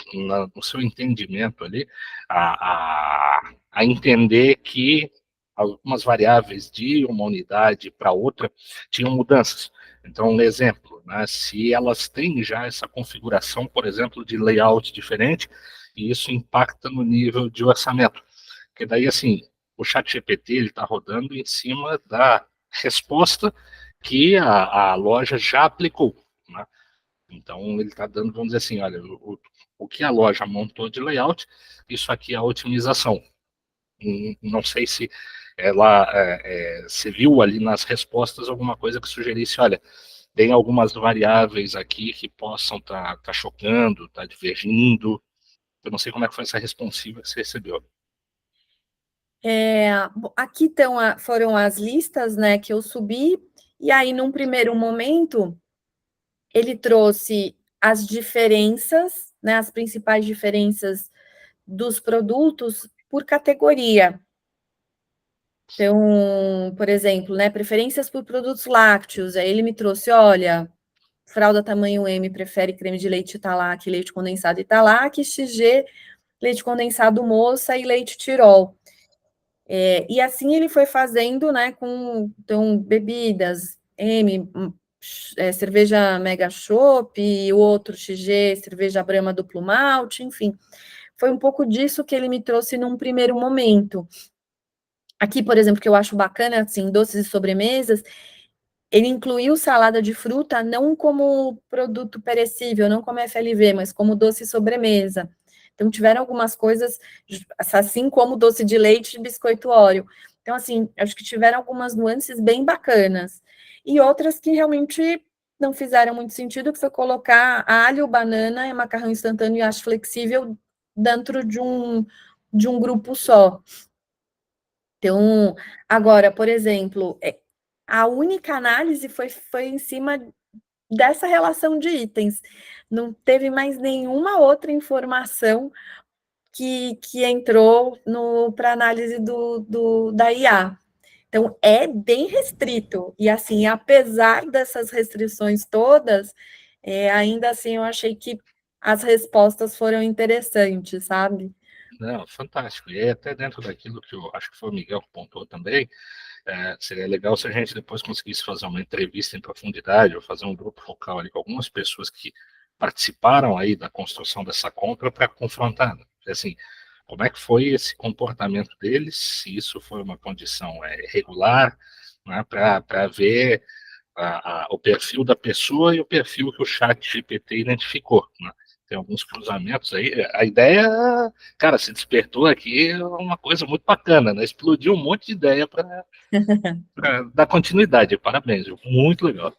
no seu entendimento ali, a entender que algumas variáveis de uma unidade para outra tinham mudanças. Então, um exemplo, né, se elas têm já essa configuração, por exemplo, de layout diferente, e isso impacta no nível de orçamento. Porque daí, assim, o ChatGPT está rodando em cima da resposta que a loja já aplicou, né? Então, ele está dando, vamos dizer assim, olha, o que a loja montou de layout, isso aqui é a otimização. Não sei se ela se viu ali nas respostas alguma coisa que sugerisse, olha, tem algumas variáveis aqui que possam estar chocando, tá divergindo. Eu não sei como é que foi essa responsiva que você recebeu. Aqui foram as listas, né, que eu subi, e aí, num primeiro momento, ele trouxe as diferenças, né, as principais diferenças dos produtos por categoria. Então, por exemplo, né, preferências por produtos lácteos. Aí ele me trouxe, olha, fralda tamanho M prefere creme de leite Italac, leite condensado Italac, XG, leite condensado moça e leite Tirol. E assim ele foi fazendo, né, com então, bebidas, M, cerveja Mega Chopp, o outro XG, cerveja Brahma duplo malte, enfim. Foi um pouco disso que ele me trouxe num primeiro momento. Aqui, por exemplo, que eu acho bacana, assim, doces e sobremesas, ele incluiu salada de fruta não como produto perecível, não como FLV, mas como doce e sobremesa. Então, tiveram algumas coisas, assim como doce de leite e biscoito Oreo. Então, assim, acho que tiveram algumas nuances bem bacanas. E outras que realmente não fizeram muito sentido, que foi colocar alho, banana e macarrão instantâneo e acho flexível dentro de um grupo só. Então, agora, por exemplo, a única análise foi em cima dessa relação de itens. Não teve mais nenhuma outra informação que entrou para análise da IA. Então, é bem restrito. E, assim, apesar dessas restrições todas, ainda assim, eu achei que as respostas foram interessantes, sabe? Não, fantástico. E até dentro daquilo que eu acho que foi o Miguel que pontuou também, seria legal se a gente depois conseguisse fazer uma entrevista em profundidade ou fazer um grupo focal ali com algumas pessoas que participaram aí da construção dessa compra para confrontar, né? Assim, como é que foi esse comportamento deles, se isso foi uma condição regular, né, para ver o perfil da pessoa e o perfil que o chat GPT identificou, né? Tem alguns cruzamentos aí. A ideia, cara, se despertou aqui uma coisa muito bacana, né? Explodiu um monte de ideia para dar continuidade. Parabéns, viu? Muito legal.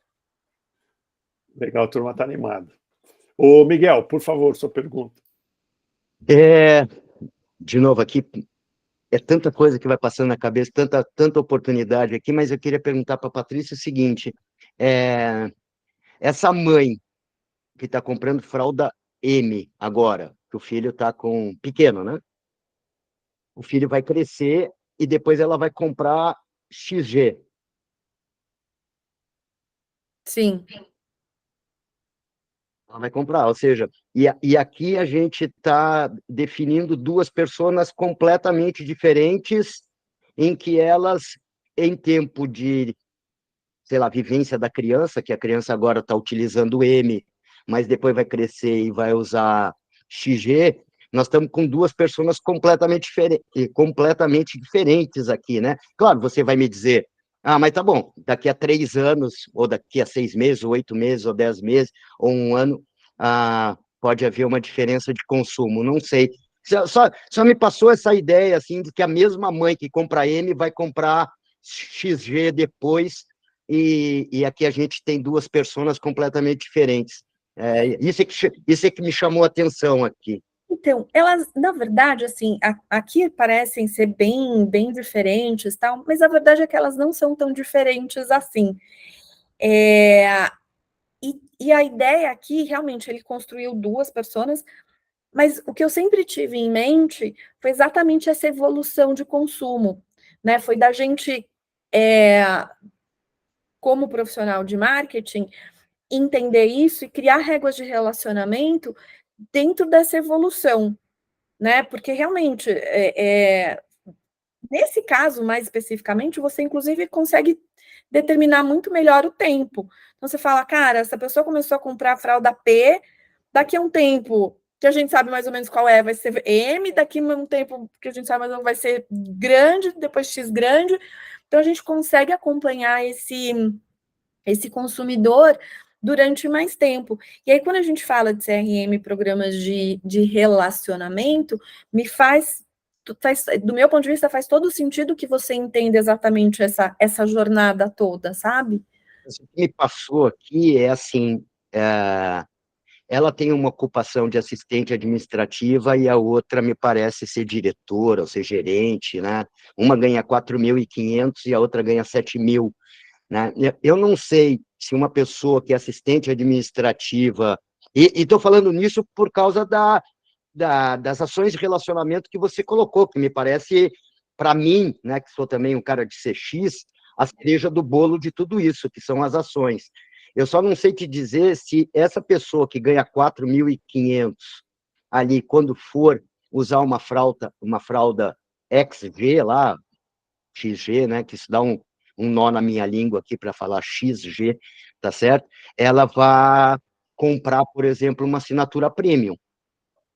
Legal, a turma está animada. Ô, Miguel, por favor, sua pergunta. De novo aqui, é tanta coisa que vai passando na cabeça, tanta oportunidade aqui, mas eu queria perguntar para a Patrícia o seguinte, essa mãe que está comprando fralda M agora, que o filho está com pequeno, né? O filho vai crescer e depois ela vai comprar XG. Sim. Ela vai comprar, ou seja, e aqui a gente está definindo duas pessoas completamente diferentes, em que elas, em tempo de, sei lá, vivência da criança, que a criança agora está utilizando M, mas depois vai crescer e vai usar XG, nós estamos com duas pessoas completamente diferentes aqui, né? Claro, você vai me dizer, mas tá bom, daqui a 3 anos, ou daqui a 6 meses, ou 8 meses, ou 10 meses, ou 1 ano, pode haver uma diferença de consumo, não sei. Só me passou essa ideia, assim, de que a mesma mãe que compra M vai comprar XG depois, e aqui a gente tem duas pessoas completamente diferentes. Isso é que me chamou a atenção aqui. Então, elas, na verdade, assim, aqui parecem ser bem, bem diferentes, tal, mas a verdade é que elas não são tão diferentes assim. E a ideia aqui, realmente, ele construiu duas personas, mas o que eu sempre tive em mente foi exatamente essa evolução de consumo, né? Foi da gente, como profissional de marketing, entender isso e criar regras de relacionamento dentro dessa evolução, né? Porque realmente, nesse caso, mais especificamente, você inclusive consegue determinar muito melhor o tempo. Então você fala, cara, essa pessoa começou a comprar fralda P, daqui a um tempo que a gente sabe mais ou menos qual é, vai ser M, daqui a um tempo que a gente sabe mais ou menos vai ser grande, depois X grande. Então a gente consegue acompanhar esse consumidor durante mais tempo. E aí, quando a gente fala de CRM, programas de relacionamento, do meu ponto de vista, faz todo sentido que você entenda exatamente essa jornada toda, sabe? O que me passou aqui é assim, ela tem uma ocupação de assistente administrativa e a outra me parece ser diretora, ou ser gerente, né? Uma ganha 4.500 e a outra ganha 7.000. Né? Eu não sei se uma pessoa que é assistente administrativa, e estou falando nisso por causa das ações de relacionamento que você colocou, que me parece, para mim, né, que sou também um cara de CX, a cereja do bolo de tudo isso, que são as ações. Eu só não sei te dizer se essa pessoa que ganha 4.500 ali, quando for usar uma fralda XG lá, XG, né, que isso dá um nó na minha língua aqui para falar XG, tá certo? Ela vai comprar, por exemplo, uma assinatura premium,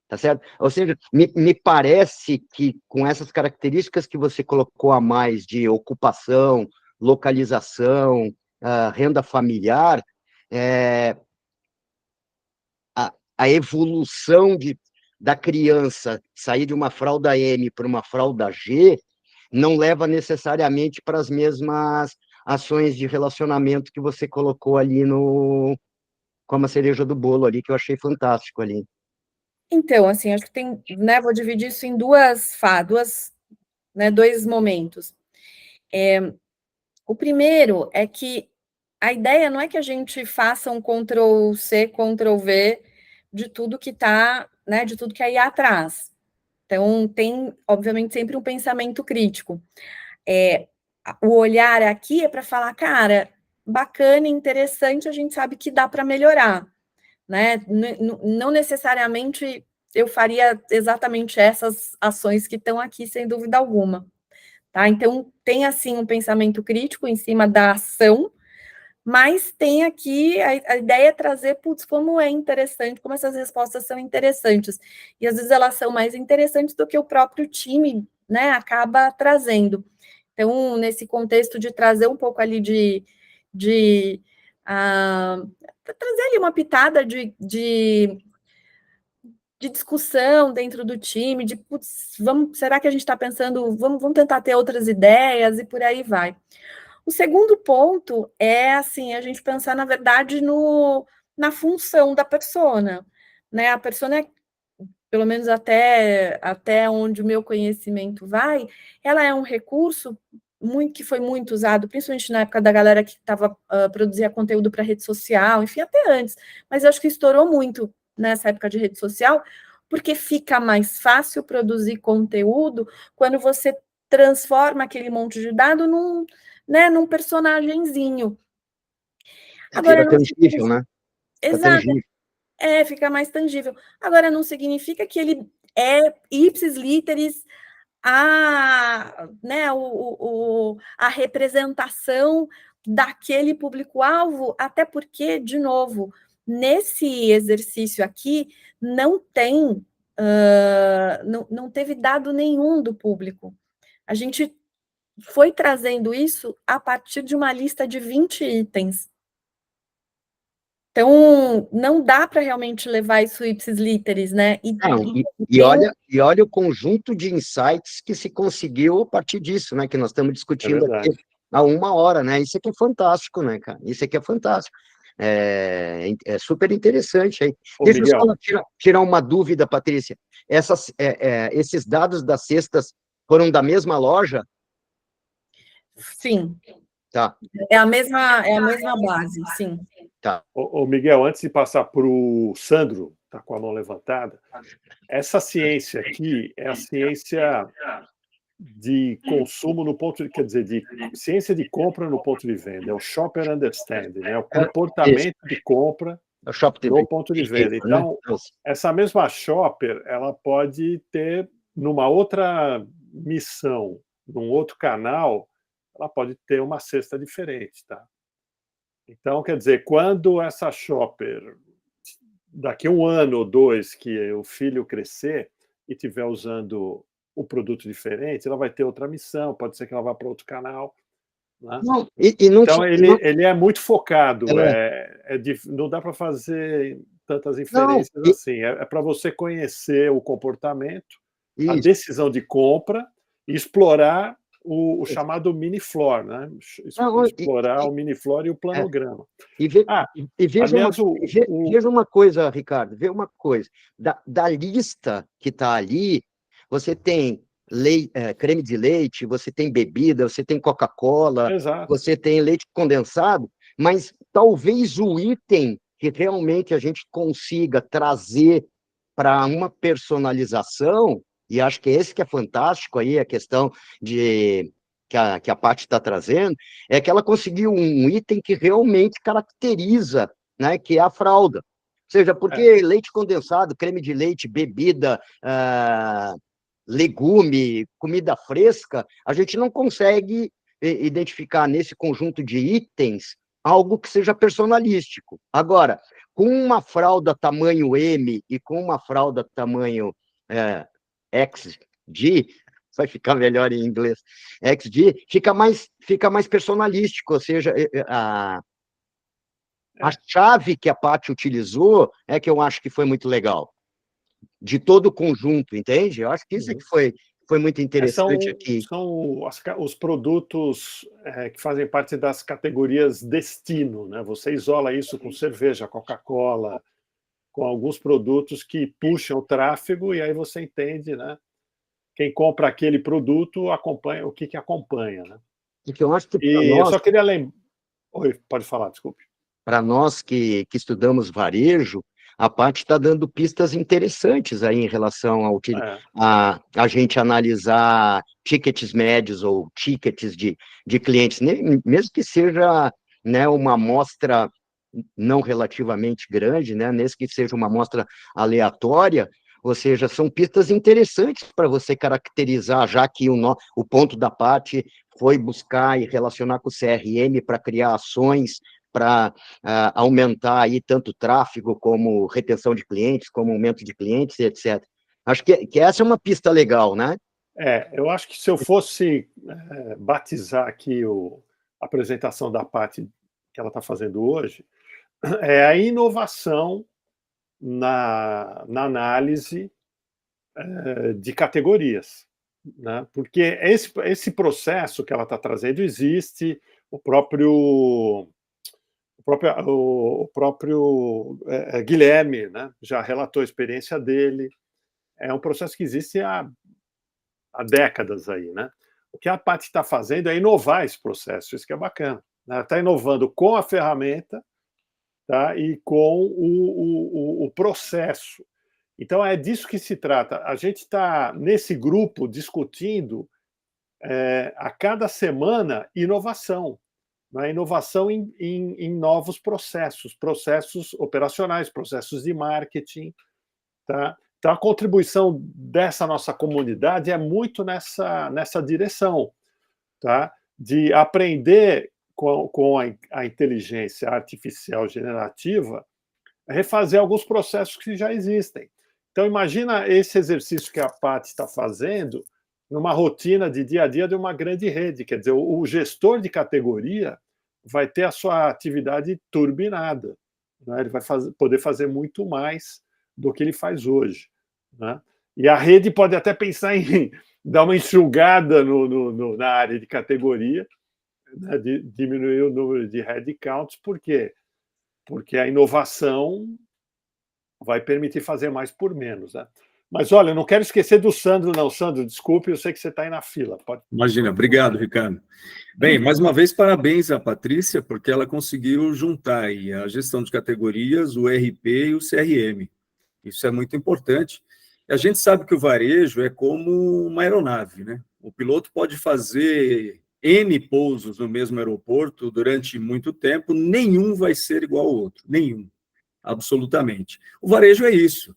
tá certo? Ou seja, me parece que com essas características que você colocou a mais de ocupação, localização, renda familiar, a evolução da criança sair de uma fralda M para uma fralda G não leva necessariamente para as mesmas ações de relacionamento que você colocou ali como a cereja do bolo ali, que eu achei fantástico ali. Então, assim, acho que tem, né, vou dividir isso em dois momentos. O primeiro é que a ideia não é que a gente faça um Ctrl+C, Ctrl+V de tudo que está, né, de tudo que aí atrás. Então, tem, obviamente, sempre um pensamento crítico. O olhar aqui é para falar, cara, bacana, interessante, a gente sabe que dá para melhorar, né? Não necessariamente eu faria exatamente essas ações que estão aqui, sem dúvida alguma. Tá? Então, tem, assim, um pensamento crítico em cima da ação, mas tem aqui, a ideia é trazer, putz, como é interessante, como essas respostas são interessantes. E, às vezes, elas são mais interessantes do que o próprio time, né, acaba trazendo. Então, nesse contexto de trazer um pouco ali trazer ali uma pitada de discussão dentro do time, de, putz, será que a gente está pensando, vamos tentar ter outras ideias e por aí vai. O segundo ponto é, assim, a gente pensar, na verdade, na função da persona, né? A persona, pelo menos até onde o meu conhecimento vai, ela é um recurso que foi muito usado, principalmente na época da galera que estava produzia conteúdo para rede social, enfim, até antes, mas eu acho que estourou muito nessa época de rede social, porque fica mais fácil produzir conteúdo quando você transforma aquele monte de dado num personagenzinho. Agora, Fica não tangível, significa... né? Fica Exato, tangível. fica mais tangível. Agora, não significa que ele é ipsis literis né, a representação daquele público-alvo, até porque, de novo, nesse exercício aqui, não tem, não teve dado nenhum do público. A gente foi trazendo isso a partir de uma lista de 20 itens. Então, não dá para realmente levar isso ipsis literis, né? E olha o conjunto de insights que se conseguiu a partir disso, né? Que nós estamos discutindo aqui há 1 hora, né? Isso aqui é fantástico, né, cara? Isso aqui é fantástico. É super interessante aí. Deixa eu só tirar uma dúvida, Patrícia. Esses dados das cestas foram da mesma loja? Sim. Tá. É a mesma base, sim. Tá. Ô, Miguel, antes de passar para o Sandro, está com a mão levantada, essa ciência aqui é a ciência de consumo no ponto de, quer dizer, de ciência de compra no ponto de venda, é o shopper understanding, né? O comportamento de compra no ponto de venda. Então, essa mesma shopper, ela pode ter, numa outra missão, num outro canal, ela pode ter uma cesta diferente, tá? Então, quer dizer, quando essa shopper, daqui a 1 ano ou 2, que o filho crescer e estiver usando o produto diferente, ela vai ter outra missão, pode ser que ela vá para outro canal. Né? Não, então, ele é muito focado, não dá para fazer tantas inferências assim. É para você conhecer o comportamento, a decisão de compra e explorar o chamado mini-flor, né? Explorar o mini-flor e o planograma. Veja uma coisa, Ricardo, veja uma coisa. Da lista que está ali, você tem creme de leite, você tem bebida, você tem Coca-Cola, você tem leite condensado, mas talvez o item que realmente a gente consiga trazer para uma personalização, e acho que esse que é fantástico aí, a questão que a Paty está trazendo, é que ela conseguiu um item que realmente caracteriza, né, que é a fralda. Ou seja, porque leite condensado, creme de leite, bebida, legume, comida fresca, a gente não consegue identificar nesse conjunto de itens algo que seja personalístico. Agora, com uma fralda tamanho M e com uma fralda tamanho XG, vai ficar melhor em inglês, XG, fica mais personalístico, ou seja, a chave que a Paty utilizou é que eu acho que foi muito legal, de todo o conjunto, entende? Eu acho que isso é que foi muito interessante aqui. São os produtos que fazem parte das categorias destino, né? Você isola isso com cerveja, Coca-Cola, com alguns produtos que puxam o tráfego, e aí você entende, né? Quem compra aquele produto acompanha o que acompanha, né? Eu acho que eu só queria lembrar. Oi, pode falar, desculpe. Para nós que estudamos varejo, a Paty está dando pistas interessantes aí em relação a gente analisar tickets médios ou tickets de clientes, mesmo que seja, né, uma amostra não relativamente grande, né, mesmo que seja uma amostra aleatória, ou seja, são pistas interessantes para você caracterizar, já que o ponto da Paty foi buscar e relacionar com o CRM para criar ações, para aumentar aí tanto tráfego como retenção de clientes, como aumento de clientes, etc. Acho que essa é uma pista legal, né? Eu acho que se eu fosse batizar aqui a apresentação da Paty que ela está fazendo hoje, é a inovação na análise de categorias, né? Porque esse processo que ela está trazendo existe, o próprio Guilherme, né, já relatou a experiência dele. É um processo que existe há décadas aí, né? O que a Paty está fazendo é inovar esse processo, isso que é bacana. Ela está inovando com a ferramenta, tá, e com o processo. Então, é disso que se trata. A gente está, nesse grupo, discutindo a cada semana inovação. né? Inovação em novos processos operacionais, processos de marketing, tá? Então, a contribuição dessa nossa comunidade é muito nessa direção, tá? De aprender com a inteligência artificial generativa, refazer alguns processos que já existem. Então, imagina esse exercício que a Paty está fazendo numa rotina de dia a dia de uma grande rede. Quer dizer, o gestor de categoria vai ter a sua atividade turbinada, né? Ele vai poder fazer muito mais do que ele faz hoje, né? E a rede pode até pensar em dar uma enxugada na área de categoria, né? Diminuir o número de headcounts. Por quê? Porque a inovação vai permitir fazer mais por menos, né? Mas, olha, eu não quero esquecer do Sandro, não. Sandro, desculpe, eu sei que você está aí na fila. Pode... Imagina, obrigado, Ricardo. Bem, mais uma vez, parabéns à Patrícia, porque ela conseguiu juntar aí a gestão de categorias, o RP e o CRM. Isso é muito importante. A gente sabe que o varejo é como uma aeronave, né? O piloto pode fazer N pousos no mesmo aeroporto durante muito tempo, nenhum vai ser igual ao outro, nenhum, absolutamente. O varejo é isso.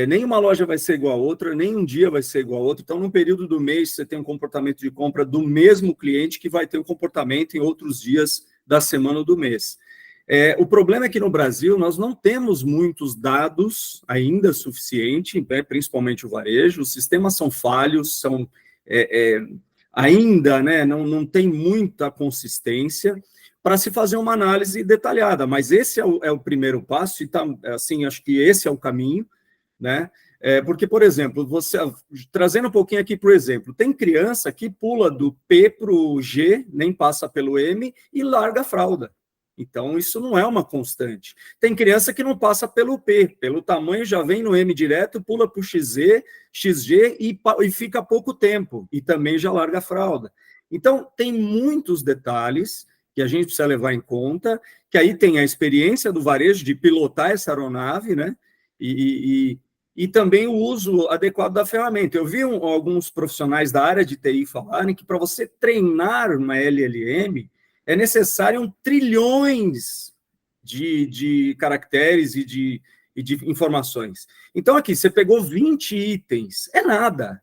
Nenhuma loja vai ser igual a outra, nem um dia vai ser igual a outra. Então, num período do mês, você tem um comportamento de compra do mesmo cliente que vai ter um comportamento em outros dias da semana ou do mês. O problema é que no Brasil nós não temos muitos dados ainda suficiente, né, principalmente o varejo. Os sistemas são falhos, são ainda, né, não tem muita consistência para se fazer uma análise detalhada. Mas esse é o primeiro passo e assim, acho que esse é o caminho, né? Porque, por exemplo, você trazendo um pouquinho aqui para o exemplo, tem criança que pula do P para o G, nem passa pelo M e larga a fralda. Então, isso não é uma constante. Tem criança que não passa pelo P, pelo tamanho já vem no M direto, pula para o XG e fica pouco tempo, e também já larga a fralda. Então, tem muitos detalhes que a gente precisa levar em conta, que aí tem a experiência do varejo de pilotar essa aeronave, né? E também o uso adequado da ferramenta. Eu vi alguns profissionais da área de TI falarem que para você treinar uma LLM é necessário trilhões de caracteres e de informações. Então, aqui, você pegou 20 itens. É nada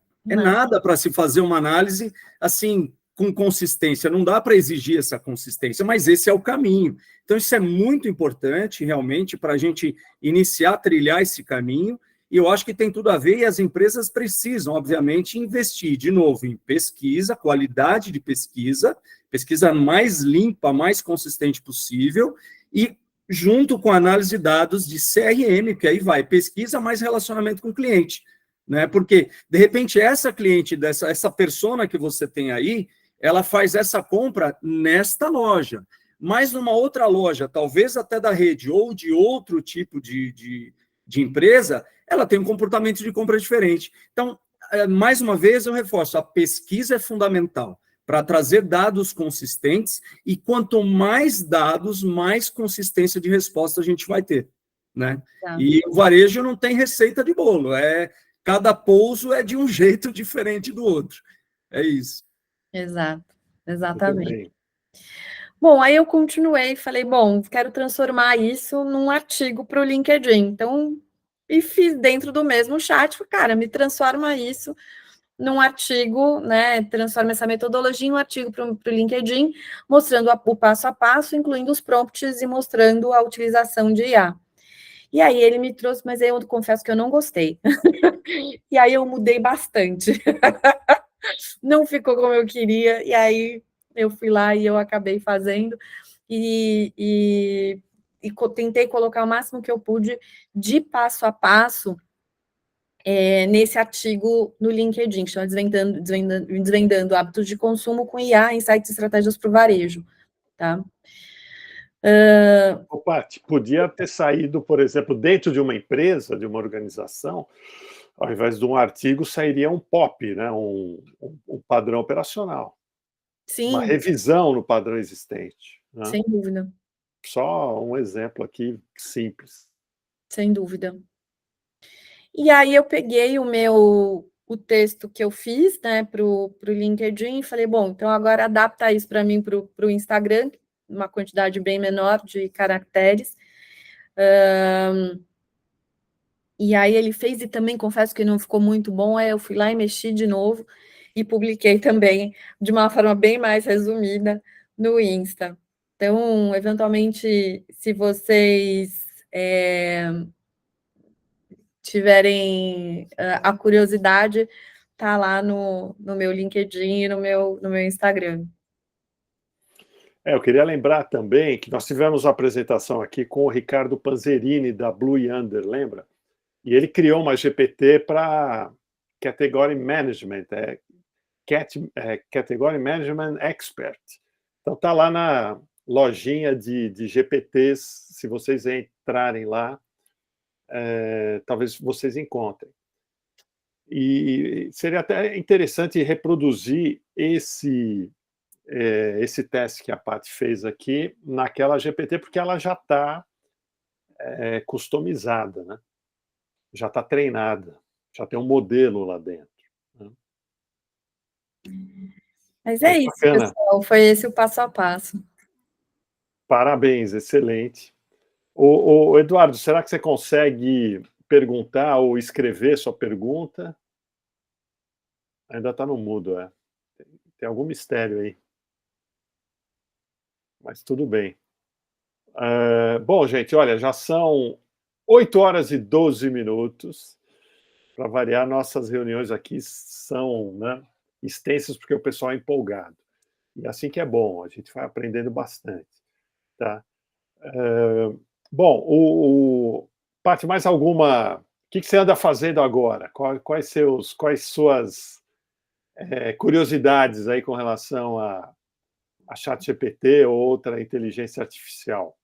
para se fazer uma análise assim com consistência. Não dá para exigir essa consistência, mas esse é o caminho. Então, isso é muito importante, realmente, para a gente iniciar a trilhar esse caminho, e eu acho que tem tudo a ver, e as empresas precisam, obviamente, investir, de novo, em pesquisa, qualidade de pesquisa mais limpa, mais consistente possível, e junto com a análise de dados de CRM, que aí vai pesquisa mais relacionamento com o cliente, né? Porque, de repente, essa cliente, essa persona que você tem aí, ela faz essa compra nesta loja, mas numa outra loja, talvez até da rede, ou de outro tipo de empresa, ela tem um comportamento de compra diferente. Então, mais uma vez, eu reforço, a pesquisa é fundamental para trazer dados consistentes, e quanto mais dados, mais consistência de resposta a gente vai ter, né? Tá. E o varejo não tem receita de bolo, cada pouso é de um jeito diferente do outro. É isso. Exato, exatamente. Bom, aí eu continuei e falei, bom, quero transformar isso num artigo para o LinkedIn. Então, e fiz dentro do mesmo chat, cara, me transforma isso num artigo, né? Transforma essa metodologia em um artigo para o LinkedIn, mostrando o passo a passo, incluindo os prompts e mostrando a utilização de IA. E aí ele me trouxe, mas eu confesso que eu não gostei. E aí eu mudei bastante. Não ficou como eu queria, e aí eu fui lá e eu acabei fazendo, e tentei colocar o máximo que eu pude de passo a passo nesse artigo no LinkedIn, que chama Desvendando Hábitos de Consumo com IA, Insights e Estratégias para o Varejo. Tá? Paty, podia ter saído, por exemplo, dentro de uma empresa, de uma organização, ao invés de um artigo, sairia um POP, né? um padrão operacional. Sim. Uma revisão no padrão existente. Né? Sem dúvida. Só um exemplo aqui simples. Sem dúvida. E aí eu peguei o texto que eu fiz, né, para o LinkedIn, e falei, bom, então agora adapta isso para mim para o Instagram, uma quantidade bem menor de caracteres. E aí ele fez, e também confesso que não ficou muito bom, aí eu fui lá e mexi de novo, e publiquei também, de uma forma bem mais resumida, no Insta. Então, eventualmente, se vocês tiverem a curiosidade, tá lá no meu LinkedIn e no meu Instagram. Eu queria lembrar também que nós tivemos uma apresentação aqui com o Ricardo Panzerini, da Blue Yonder, lembra? E ele criou uma GPT para Category Management, Category Management Expert. Então tá lá na lojinha de GPTs, se vocês entrarem lá, talvez vocês encontrem. E seria até interessante reproduzir esse teste que a Paty fez aqui naquela GPT, porque ela já está customizada, né? Já está treinada, já tem um modelo lá dentro. Né? Mas é isso, bacana. Pessoal, foi esse o passo a passo. Parabéns, excelente. Ô, Eduardo, será que você consegue perguntar ou escrever sua pergunta? Ainda está no mudo, Tem algum mistério aí. Mas tudo bem. Bom, gente, olha, já são 8 horas e 12 minutos. Para variar, nossas reuniões aqui são, né, extensas porque o pessoal é empolgado. E assim que é bom, a gente vai aprendendo bastante. Tá? Bom, Paty, mais alguma... O que você anda fazendo agora? Quais suas curiosidades aí com relação a ChatGPT ou outra inteligência artificial?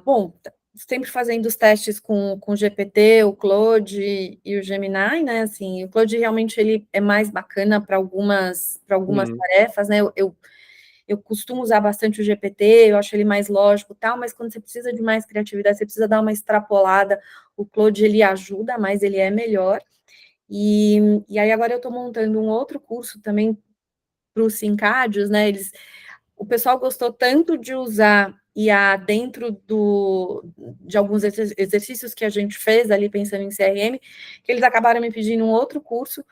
Bom, sempre fazendo os testes com o GPT, o Claude e o Gemini, né? Assim, o Claude realmente ele é mais bacana para algumas tarefas, né? Eu costumo usar bastante o GPT, eu acho ele mais lógico e tal, mas quando você precisa de mais criatividade, você precisa dar uma extrapolada, o Claude ele ajuda, mas ele é melhor. E aí agora eu estou montando um outro curso também para os Syncadios, né? O pessoal gostou tanto de usar IA dentro de alguns exercícios que a gente fez ali pensando em CRM, que eles acabaram me pedindo um outro curso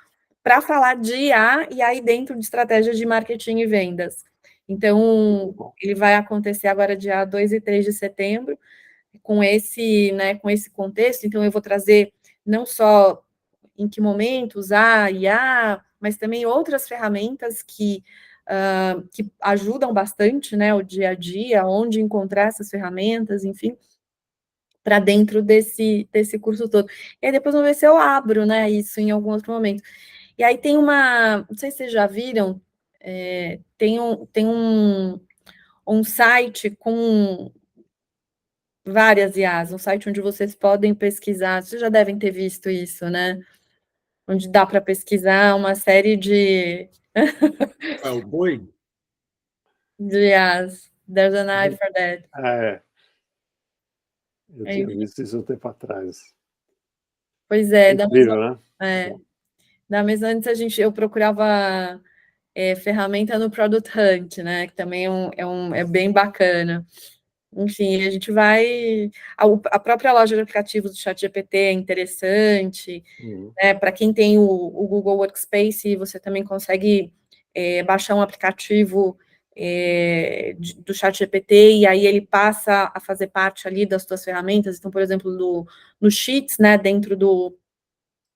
para falar de IA e aí dentro de estratégias de marketing e vendas. Então, ele vai acontecer agora dia 2 e 3 de setembro, com esse contexto. Então, eu vou trazer não só em que momento usar IA, mas também outras ferramentas que ajudam bastante, né, o dia a dia, onde encontrar essas ferramentas, enfim, para dentro desse curso todo. E aí depois vamos ver se eu abro, né, isso em algum outro momento. E aí tem não sei se vocês já viram, tem um site com várias IAs, um site onde vocês podem pesquisar, vocês já devem ter visto isso, né? Onde dá para pesquisar uma série de... O Boi? Yes, there's an eye for that. Eu tinha visto isso um tempo atrás. Pois é, incrível, né? Da mesma antes eu procurava ferramenta no Product Hunt, né? Que também é bem bacana. Enfim, a gente vai... A própria loja de aplicativos do ChatGPT é interessante. Né? Para quem tem o Google Workspace, você também consegue baixar um aplicativo do ChatGPT e aí ele passa a fazer parte ali das suas ferramentas. Então, por exemplo, no Sheets, né, dentro do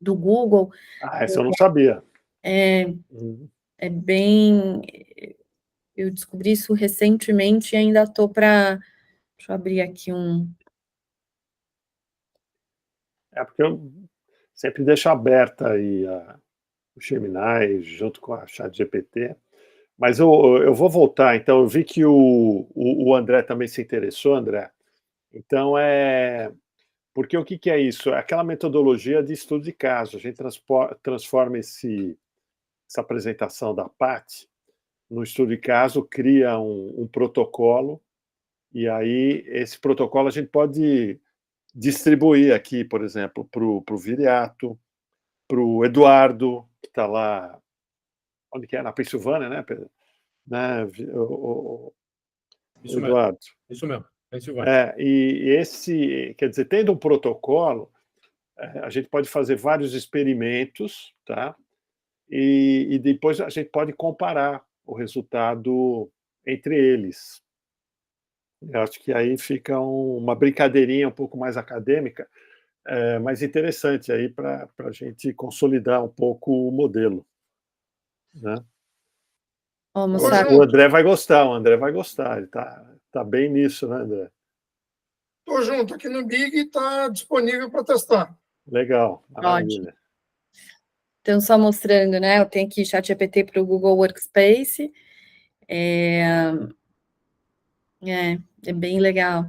Google. Essa eu não sabia. É bem... Eu descobri isso recentemente e ainda estou para... Deixa eu abrir aqui porque eu sempre deixo aberta aí o Gemini junto com a ChatGPT. Mas eu vou voltar, então, eu vi que o André também se interessou, André. Então, porque o que é isso? É aquela metodologia de estudo de caso. A gente transforma essa apresentação da Paty no estudo de caso, cria um protocolo, e aí esse protocolo a gente pode distribuir aqui, por exemplo, para o Viriato, para o Eduardo, que está lá, onde que é? Na Pensilvânia, né, Pedro? né, Isso mesmo, Eduardo? isso mesmo. Pensilvânia. E esse, quer dizer, tendo um protocolo, a gente pode fazer vários experimentos, tá? E depois a gente pode comparar o resultado entre eles. Eu acho que aí fica uma brincadeirinha um pouco mais acadêmica, mas interessante aí para a gente consolidar um pouco o modelo, né? Ó, Ô, moçada, O junto, André vai gostar, ele tá bem nisso, né, André? tô junto. Aqui no Big está disponível para testar. Legal, ótimo. maravilha. Então, só mostrando, né? Eu tenho aqui ChatGPT para o Google Workspace. É bem legal.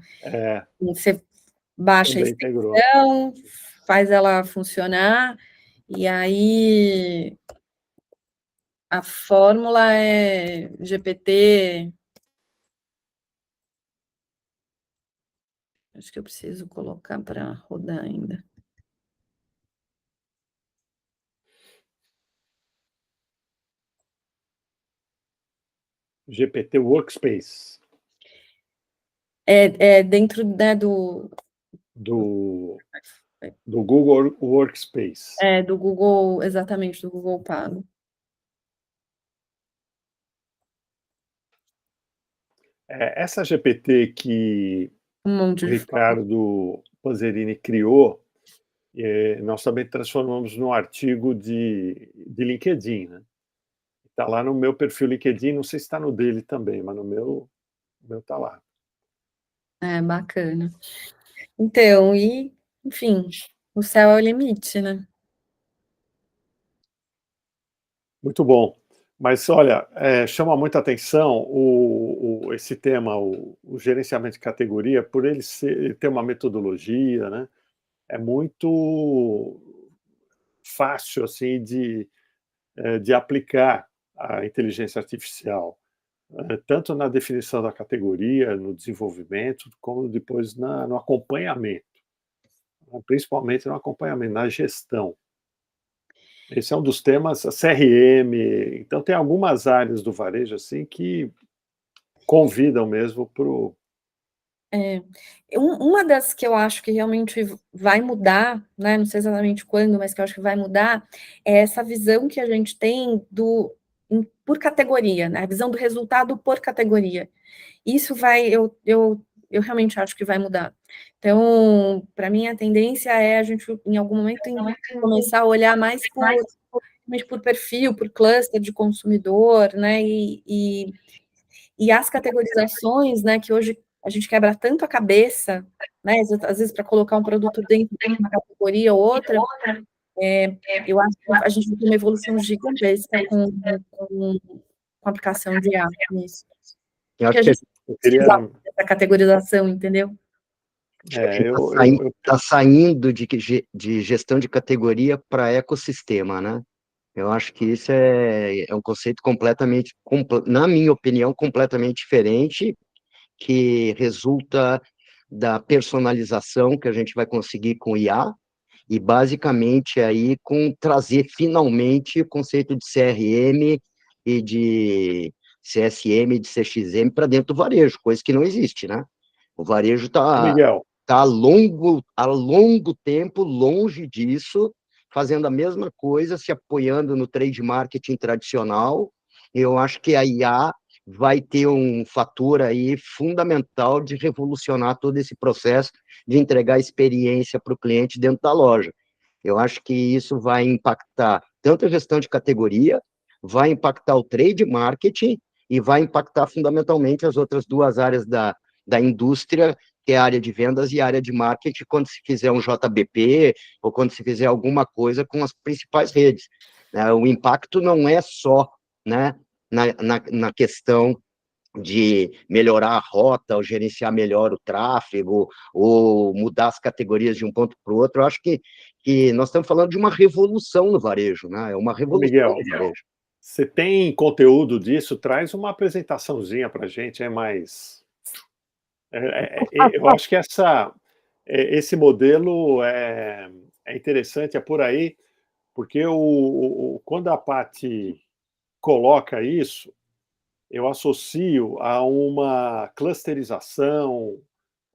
Você baixa a Também integrou. extensão, faz ela funcionar, e aí a fórmula é GPT. Acho que eu preciso colocar para rodar ainda. GPT Workspace. É dentro, né, do Google Workspace. do Google, exatamente, do Google Pago. Essa GPT que Um monte o de Ricardo Panzerini criou, nós também transformamos num artigo de LinkedIn, né? Está lá no meu perfil LinkedIn, não sei se está no dele também, mas no meu está lá. Bacana. Então, enfim, o céu é o limite, né? Muito bom. Mas, olha, chama muita atenção esse tema, o gerenciamento de categoria, por ele ter uma metodologia, né? É muito fácil assim de aplicar a inteligência artificial, tanto na definição da categoria, no desenvolvimento, como depois no acompanhamento, principalmente no acompanhamento, na gestão. Esse é um dos temas, a CRM. Então, tem algumas áreas do varejo assim que convidam mesmo para o. Uma das que eu acho que realmente vai mudar, né? Não sei exatamente quando, mas que eu acho que vai mudar, é essa visão que a gente tem por categoria, né? A visão do resultado por categoria. Isso eu realmente acho que vai mudar. Então, para mim, a tendência é a gente, em algum momento, começar a olhar mais por perfil, por cluster de consumidor, né? E as categorizações, né? Que hoje a gente quebra tanto a cabeça, né? Às vezes para colocar um produto dentro de uma categoria ou outra, eu acho que a gente vai ter uma evolução gigantesca com a aplicação de IA nisso. Eu Porque acho a que gente precisa dessa categorização, entendeu? está saindo de gestão de categoria para ecossistema, né? Eu acho que isso é um conceito completamente, na minha opinião, completamente diferente, que resulta da personalização que a gente vai conseguir com o IA, e basicamente aí com trazer finalmente o conceito de CRM e de CSM, de CXM para dentro do varejo, coisa que não existe, né? O varejo está há longo tempo longe disso, fazendo a mesma coisa, se apoiando no trade marketing tradicional. Eu acho que a IA vai ter um fator aí fundamental de revolucionar todo esse processo de entregar experiência para o cliente dentro da loja. Eu acho que isso vai impactar tanto a gestão de categoria, vai impactar o trade marketing e vai impactar fundamentalmente as outras duas áreas da indústria, que é a área de vendas e a área de marketing, quando se fizer um JBP ou quando se fizer alguma coisa com as principais redes. O impacto não é só, né, na questão de melhorar a rota, ou gerenciar melhor o tráfego, ou mudar as categorias de um ponto para o outro. Eu acho que nós estamos falando de uma revolução no varejo, né? É uma revolução Miguel, no varejo. Você tem conteúdo disso? Traz uma apresentaçãozinha para a gente, eu acho que esse modelo é interessante, é por aí, porque quando a Paty coloca isso, eu associo a uma clusterização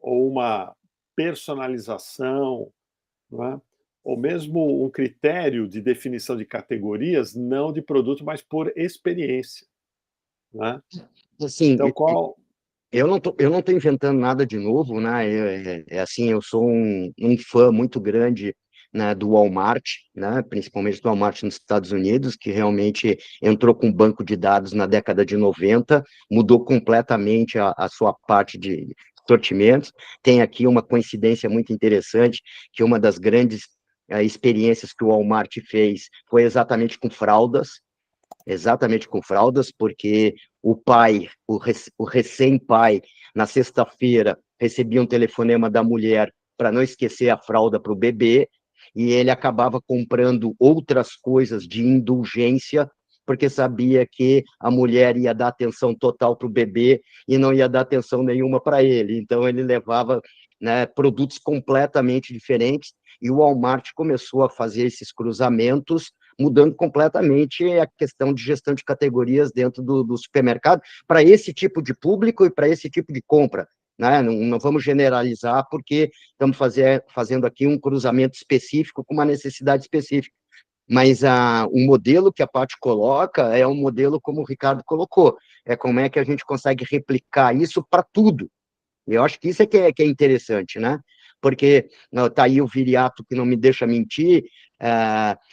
ou uma personalização, não é? Ou mesmo um critério de definição de categorias, não de produto, mas por experiência, não é? Assim, Então, qual... eu não tô inventando nada de novo, né? Assim, eu sou um fã muito grande, né, do Walmart, né? Principalmente do Walmart nos Estados Unidos, que realmente entrou com um banco de dados na década de 90, mudou completamente a sua parte de sortimentos. Tem aqui uma coincidência muito interessante, que uma das grandes experiências que o Walmart fez foi exatamente com fraldas, porque o pai, o recém-pai, na sexta-feira, recebia um telefonema da mulher para não esquecer a fralda para o bebê, e ele acabava comprando outras coisas de indulgência, porque sabia que a mulher ia dar atenção total para o bebê e não ia dar atenção nenhuma para ele. Então, ele levava, né, produtos completamente diferentes, e o Walmart começou a fazer esses cruzamentos, mudando completamente a questão de gestão de categorias dentro do supermercado, para esse tipo de público e para esse tipo de compra, né? Não vamos generalizar, porque estamos fazendo aqui um cruzamento específico com uma necessidade específica. Mas o modelo que a Paty coloca é um modelo como o Ricardo colocou, é como é que a gente consegue replicar isso para tudo. E eu acho que isso é que é interessante, né? Porque está aí o Viriato, que não me deixa mentir,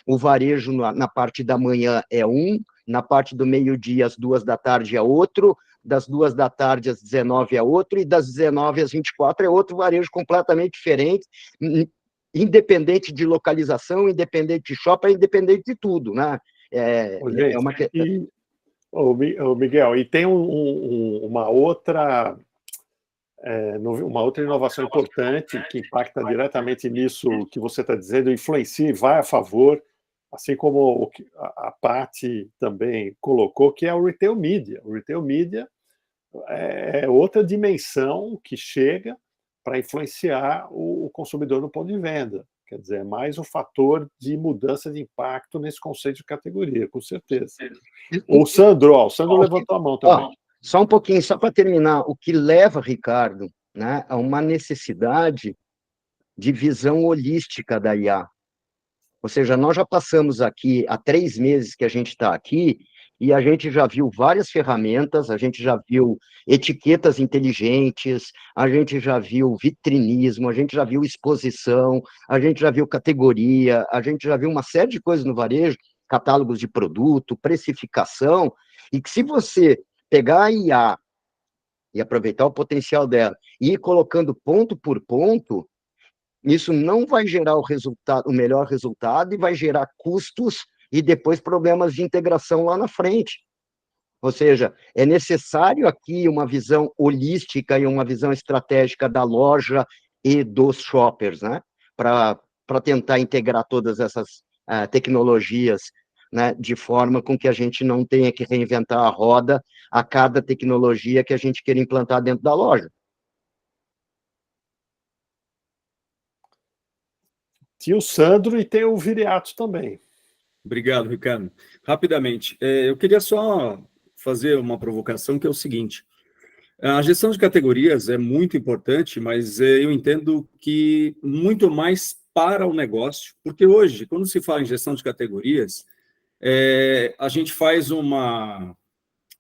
o varejo na parte da manhã é um, na parte do meio-dia, às 2 da tarde, é outro, das 2 da tarde às 19 é outro, e das 19 às 24 é outro varejo completamente diferente, independente de localização, independente de shopping, independente de tudo, né? Gente, uma Miguel, e tem uma outra inovação importante que impacta diretamente nisso que você está dizendo, influencia e vai a favor, assim como a Paty também colocou, que é o Retail Media. O Retail Media é outra dimensão que chega para influenciar o consumidor no ponto de venda. Quer dizer, é mais um fator de mudança de impacto nesse conceito de categoria, com certeza. O Sandro levantou a mão também. Só um pouquinho, só para terminar, o que leva, Ricardo, né, a uma necessidade de visão holística da IA. Ou seja, nós já passamos aqui, há 3 meses que a gente está aqui, e a gente já viu várias ferramentas, a gente já viu etiquetas inteligentes, a gente já viu vitrinismo, a gente já viu exposição, a gente já viu categoria, a gente já viu uma série de coisas no varejo, catálogos de produto, precificação, e que se você pegar a IA e aproveitar o potencial dela e ir colocando ponto por ponto, isso não vai gerar o melhor resultado e vai gerar custos e depois problemas de integração lá na frente. Ou seja, é necessário aqui uma visão holística e uma visão estratégica da loja e dos shoppers, né? Para tentar integrar todas essas tecnologias, né, de forma com que a gente não tenha que reinventar a roda a cada tecnologia que a gente queira implantar dentro da loja. Tinha o Sandro e tem o Viriato também. Obrigado, Ricardo. Rapidamente, eu queria só fazer uma provocação, que é o seguinte: a gestão de categorias é muito importante, mas eu entendo que muito mais para o negócio, porque hoje, quando se fala em gestão de categorias, a gente faz como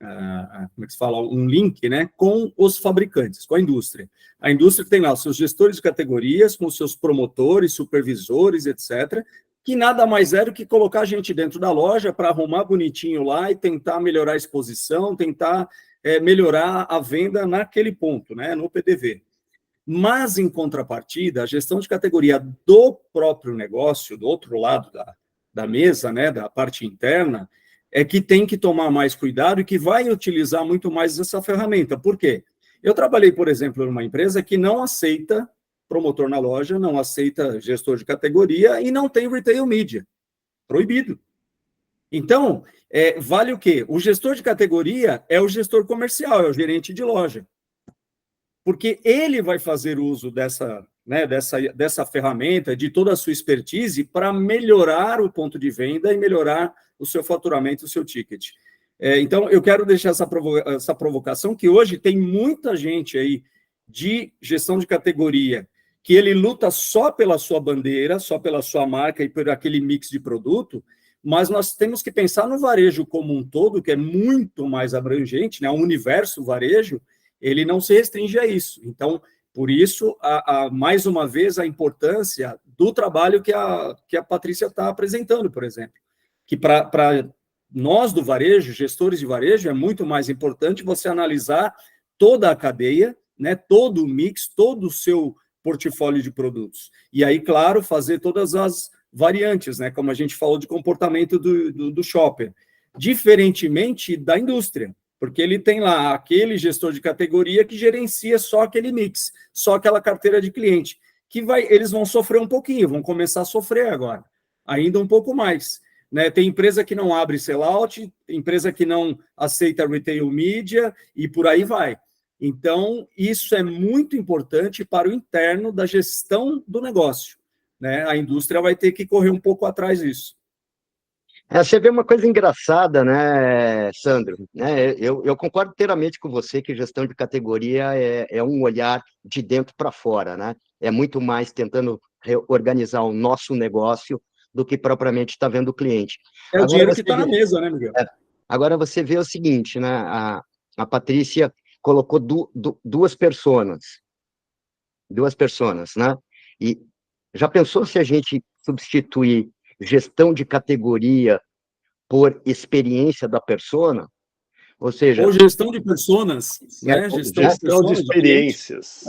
é que se fala? Um link, né, com os fabricantes, com a indústria. A indústria tem lá os seus gestores de categorias, com os seus promotores, supervisores, etc., que nada mais é do que colocar a gente dentro da loja para arrumar bonitinho lá e tentar melhorar a exposição, tentar melhorar a venda naquele ponto, né, no PDV. Mas, em contrapartida, a gestão de categoria do próprio negócio, do outro lado da mesa, né, da parte interna, é que tem que tomar mais cuidado e que vai utilizar muito mais essa ferramenta. Por quê? Eu trabalhei, por exemplo, numa empresa que não aceita promotor na loja, não aceita gestor de categoria e não tem retail media. Proibido. Então, vale o quê? O gestor de categoria é o gestor comercial, é o gerente de loja. Porque ele vai fazer uso dessa ferramenta, de toda a sua expertise, para melhorar o ponto de venda e melhorar o seu faturamento, o seu ticket. Então, eu quero deixar essa provocação, que hoje tem muita gente aí de gestão de categoria, que ele luta só pela sua bandeira, só pela sua marca e por aquele mix de produto, mas nós temos que pensar no varejo como um todo, que é muito mais abrangente, né? O universo varejo, ele não se restringe a isso. Então, por isso, mais uma vez, a importância do trabalho que a Patrícia está apresentando, por exemplo, que para nós do varejo, gestores de varejo, é muito mais importante você analisar toda a cadeia, né, todo o mix, todo o seu portfólio de produtos. E aí, claro, fazer todas as variantes, né, como a gente falou de comportamento do shopper, diferentemente da indústria, porque ele tem lá aquele gestor de categoria que gerencia só aquele mix, só aquela carteira de cliente, que eles vão sofrer um pouquinho, vão começar a sofrer agora, ainda um pouco mais. Né? Tem empresa que não abre sellout, empresa que não aceita retail media, e por aí vai. Então, isso é muito importante para o interno da gestão do negócio. Né? A indústria vai ter que correr um pouco atrás disso. Você vê uma coisa engraçada, né, Sandro? Né? Eu concordo inteiramente com você que gestão de categoria é um olhar de dentro para fora, né? É muito mais tentando organizar o nosso negócio do que propriamente está vendo o cliente. É o dinheiro que está na mesa, né, Miguel? Agora você vê o seguinte, né? A Patrícia colocou duas personas, né? E já pensou se a gente substituir gestão de categoria por experiência da persona? Ou seja... Ou gestão de personas, né? Gestão de experiências.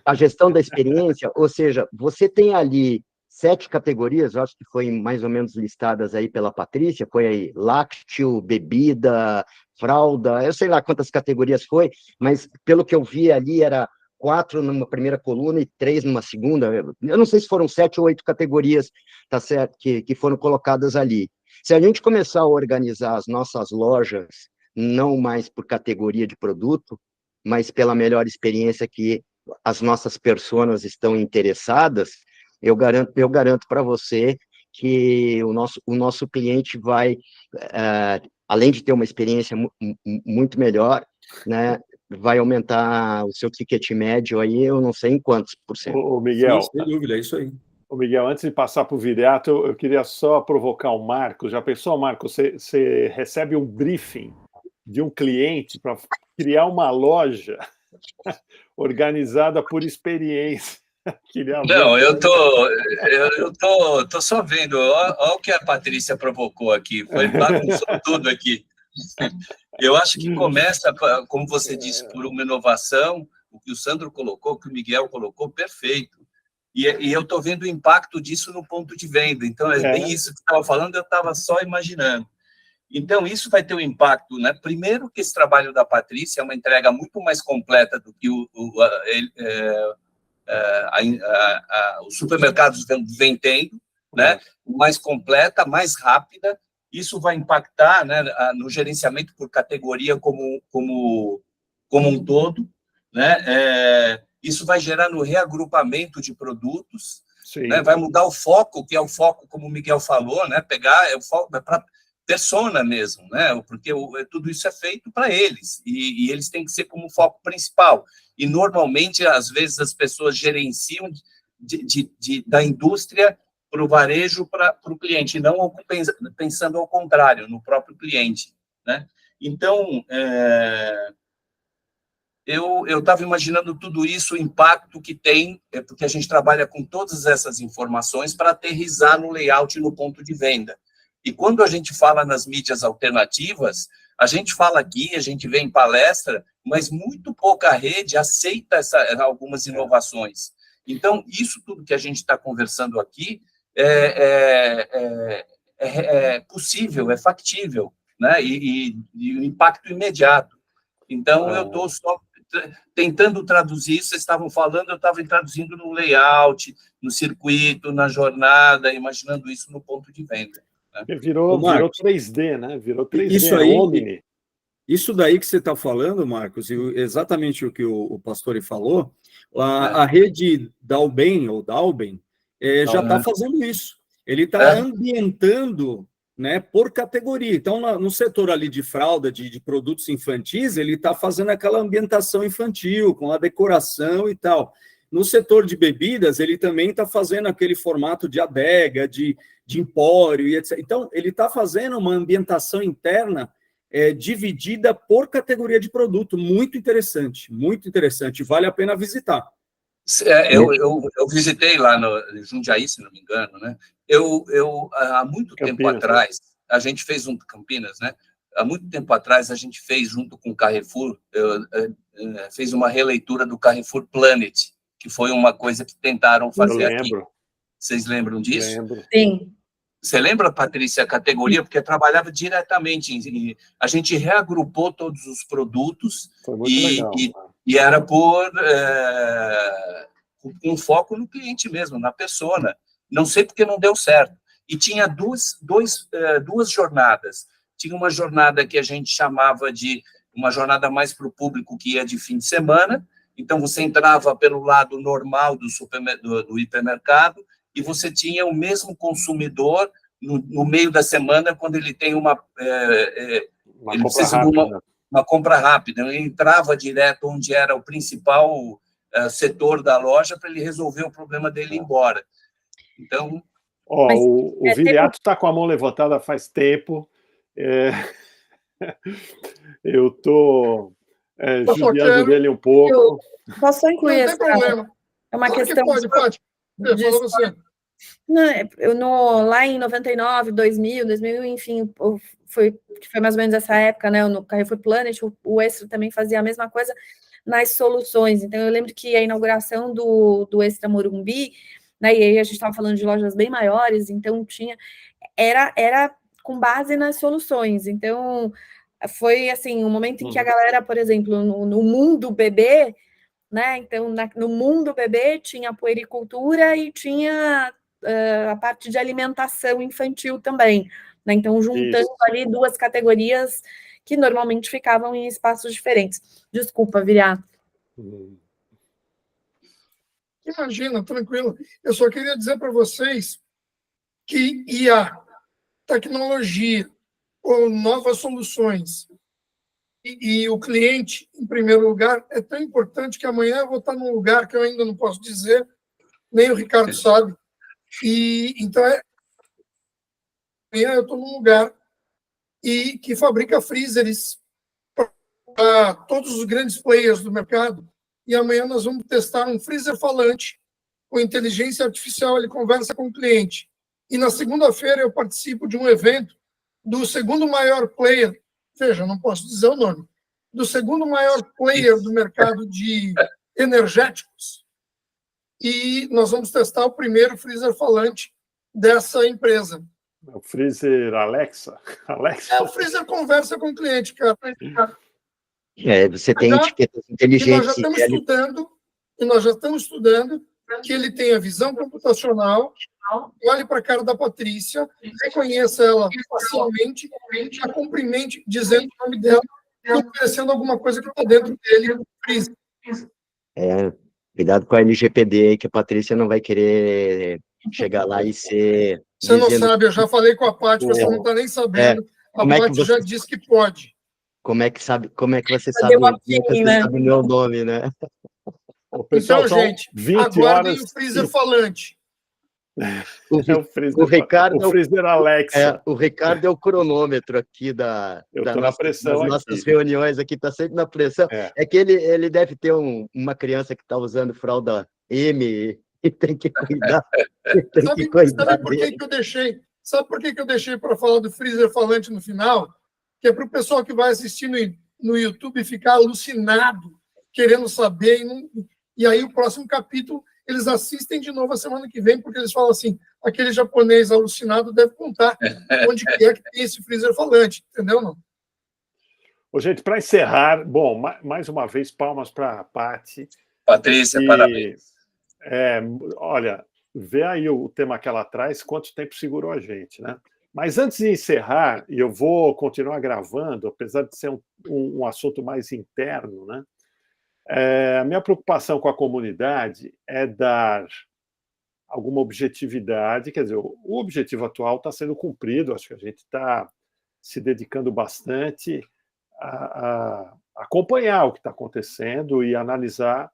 A gestão da experiência, ou seja, você tem ali 7 categorias, eu acho que foi mais ou menos listadas aí pela Patrícia, foi aí lácteo, bebida, fralda, eu sei lá quantas categorias foi, mas pelo que eu vi ali era 4 numa primeira coluna e 3 numa segunda, eu não sei se foram 7 ou 8 categorias, tá certo, que foram colocadas ali. Se a gente começar a organizar as nossas lojas, não mais por categoria de produto, mas pela melhor experiência que as nossas personas estão interessadas, eu garanto para você que o nosso cliente vai, além de ter uma experiência muito melhor, né, vai aumentar o seu ticket médio aí, eu não sei em quantos por cento. Ô, Miguel, sim, sem dúvida, é isso aí. Ô, Miguel, antes de passar para o Viriato, eu queria só provocar o Marcos. Já pensou, Marcos, você recebe um briefing de um cliente para criar uma loja organizada por experiência. Não, eu tô só vendo. Olha o que a Patrícia provocou aqui. Bagunçou tudo aqui. Eu acho que começa, como você disse, por uma inovação. O que o Sandro colocou, o que o Miguel colocou, perfeito. E eu estou vendo o impacto disso no ponto de venda. Então, é bem isso que você estava falando, eu estava só imaginando. Então, isso vai ter um impacto, né? Primeiro, que esse trabalho da Patrícia é uma entrega muito mais completa do que os supermercados vêm tendo, né? Mais completa, mais rápida. Isso vai impactar, né, no gerenciamento por categoria como um todo, né? Isso vai gerar no reagrupamento de produtos, né? Vai mudar o foco, que é o foco, como o Miguel falou, né? Pegar o foco para persona mesmo, né? Porque tudo isso é feito para eles e eles têm que ser como foco principal. E normalmente, às vezes, as pessoas gerenciam da indústria para o varejo, para o cliente, não pensando ao contrário, no próprio cliente, né? Então, eu estava imaginando tudo isso, o impacto que tem, porque a gente trabalha com todas essas informações para aterrissar no layout e no ponto de venda. E quando a gente fala nas mídias alternativas, a gente fala aqui, a gente vê em palestra, mas muito pouca rede aceita algumas inovações. Então, isso tudo que a gente está conversando aqui é possível, é factível, né? E o impacto imediato. Então, eu estou só tentando traduzir isso, vocês estavam falando, eu estava traduzindo no layout, no circuito, na jornada, imaginando isso no ponto de venda. Virou 3D, né? Virou 3D, isso aí, Omni. Isso daí que você está falando, Marcos, e exatamente o que o Pastore falou, a rede Dalben, ou Dalben, já está fazendo isso. Ele está ambientando né, por categoria. Então, no setor ali de fralda, de produtos infantis, ele está fazendo aquela ambientação infantil, com a decoração e tal. No setor de bebidas, ele também está fazendo aquele formato de adega, de empório, e etc. Então, ele está fazendo uma ambientação interna dividida por categoria de produto. Muito interessante, vale a pena visitar. Eu visitei lá no Jundiaí, se não me engano, né? Há muito tempo atrás, a gente fez Campinas, né? Há muito tempo atrás, a gente fez, junto com o Carrefour, fez uma releitura do Carrefour Planet, que foi uma coisa que tentaram fazer aqui. Vocês lembram disso? Lembro. Sim. Você lembra, Patrícia, a categoria? Porque trabalhava diretamente. A gente reagrupou todos os produtos e era com foco no cliente mesmo, na persona. Não sei porque não deu certo. E tinha duas jornadas. Tinha uma jornada que a gente chamava de uma jornada mais para o público que ia de fim de semana. Então, você entrava pelo lado normal do hipermercado e você tinha o mesmo consumidor no meio da semana, quando ele tem uma compra rápida. Ele entrava direto onde era o principal setor da loja para ele resolver o problema dele e ir embora. Então... o Viriato está com a mão levantada faz tempo. Eu estou judiando dele um pouco. Posso só incluir essa? É uma questão... Pode. Fala você. Lá em 99, 2000, enfim, foi mais ou menos essa época, né? No Carrefour Planet, o Extra também fazia a mesma coisa nas soluções. Então, eu lembro que a inauguração do Extra Morumbi, né? E aí a gente estava falando de lojas bem maiores, então era com base nas soluções. Então, foi assim, um momento em que a galera, por exemplo, no mundo bebê, né? Então, no mundo bebê tinha a puericultura e tinha a parte de alimentação infantil também, né? Então, juntando ali duas categorias que normalmente ficavam em espaços diferentes. Desculpa, Viriato. Imagina, tranquilo. Eu só queria dizer para vocês que IA, tecnologia ou novas soluções e o cliente, em primeiro lugar, é tão importante que amanhã eu vou estar num lugar que eu ainda não posso dizer, nem o Ricardo sabe. E então amanhã eu estou num lugar que fabrica freezers para todos os grandes players do mercado. E amanhã nós vamos testar um freezer falante com inteligência artificial. Ele conversa com o cliente. E na segunda-feira eu participo de um evento do segundo maior player, veja, não posso dizer o nome, do segundo maior player do mercado de energéticos. E nós vamos testar o primeiro freezer falante dessa empresa. O freezer Alexa? O freezer conversa com o cliente, cara. Você tem etiquetas inteligentes. E nós já estamos estudando que ele tenha visão computacional, olhe para a cara da Patrícia, reconheça ela facialmente, a cumprimente, dizendo o nome dela e oferecendo alguma coisa que está dentro dele. Cuidado com a LGPD aí, que a Patrícia não vai querer chegar lá e ser... Você não sabe, eu já falei com a Paty, você não está nem sabendo. A Paty já disse que pode. Como é que você sabe o meu nome, né? Então, gente, aguardem o freezer falante. O Ricardo, o freezer Alexa. O Ricardo é o cronômetro aqui das nossas reuniões aqui, está sempre na pressão. É que ele deve ter uma criança que está usando fralda M e tem que cuidar. Sabe por que eu deixei para falar do freezer falante no final? Que é para o pessoal que vai assistir no YouTube ficar alucinado, querendo saber, e aí o próximo capítulo eles assistem de novo a semana que vem, porque eles falam assim, aquele japonês alucinado deve contar onde é que tem esse freezer falante, entendeu? Não? Gente, para encerrar, bom, mais uma vez, palmas para a Paty. Patrícia, parabéns. Olha, vê aí o tema que ela traz, quanto tempo segurou a gente, né? Mas antes de encerrar, e eu vou continuar gravando, apesar de ser um assunto mais interno, né? A minha preocupação com a comunidade é dar alguma objetividade, quer dizer, o objetivo atual está sendo cumprido, acho que a gente está se dedicando bastante a acompanhar o que está acontecendo e analisar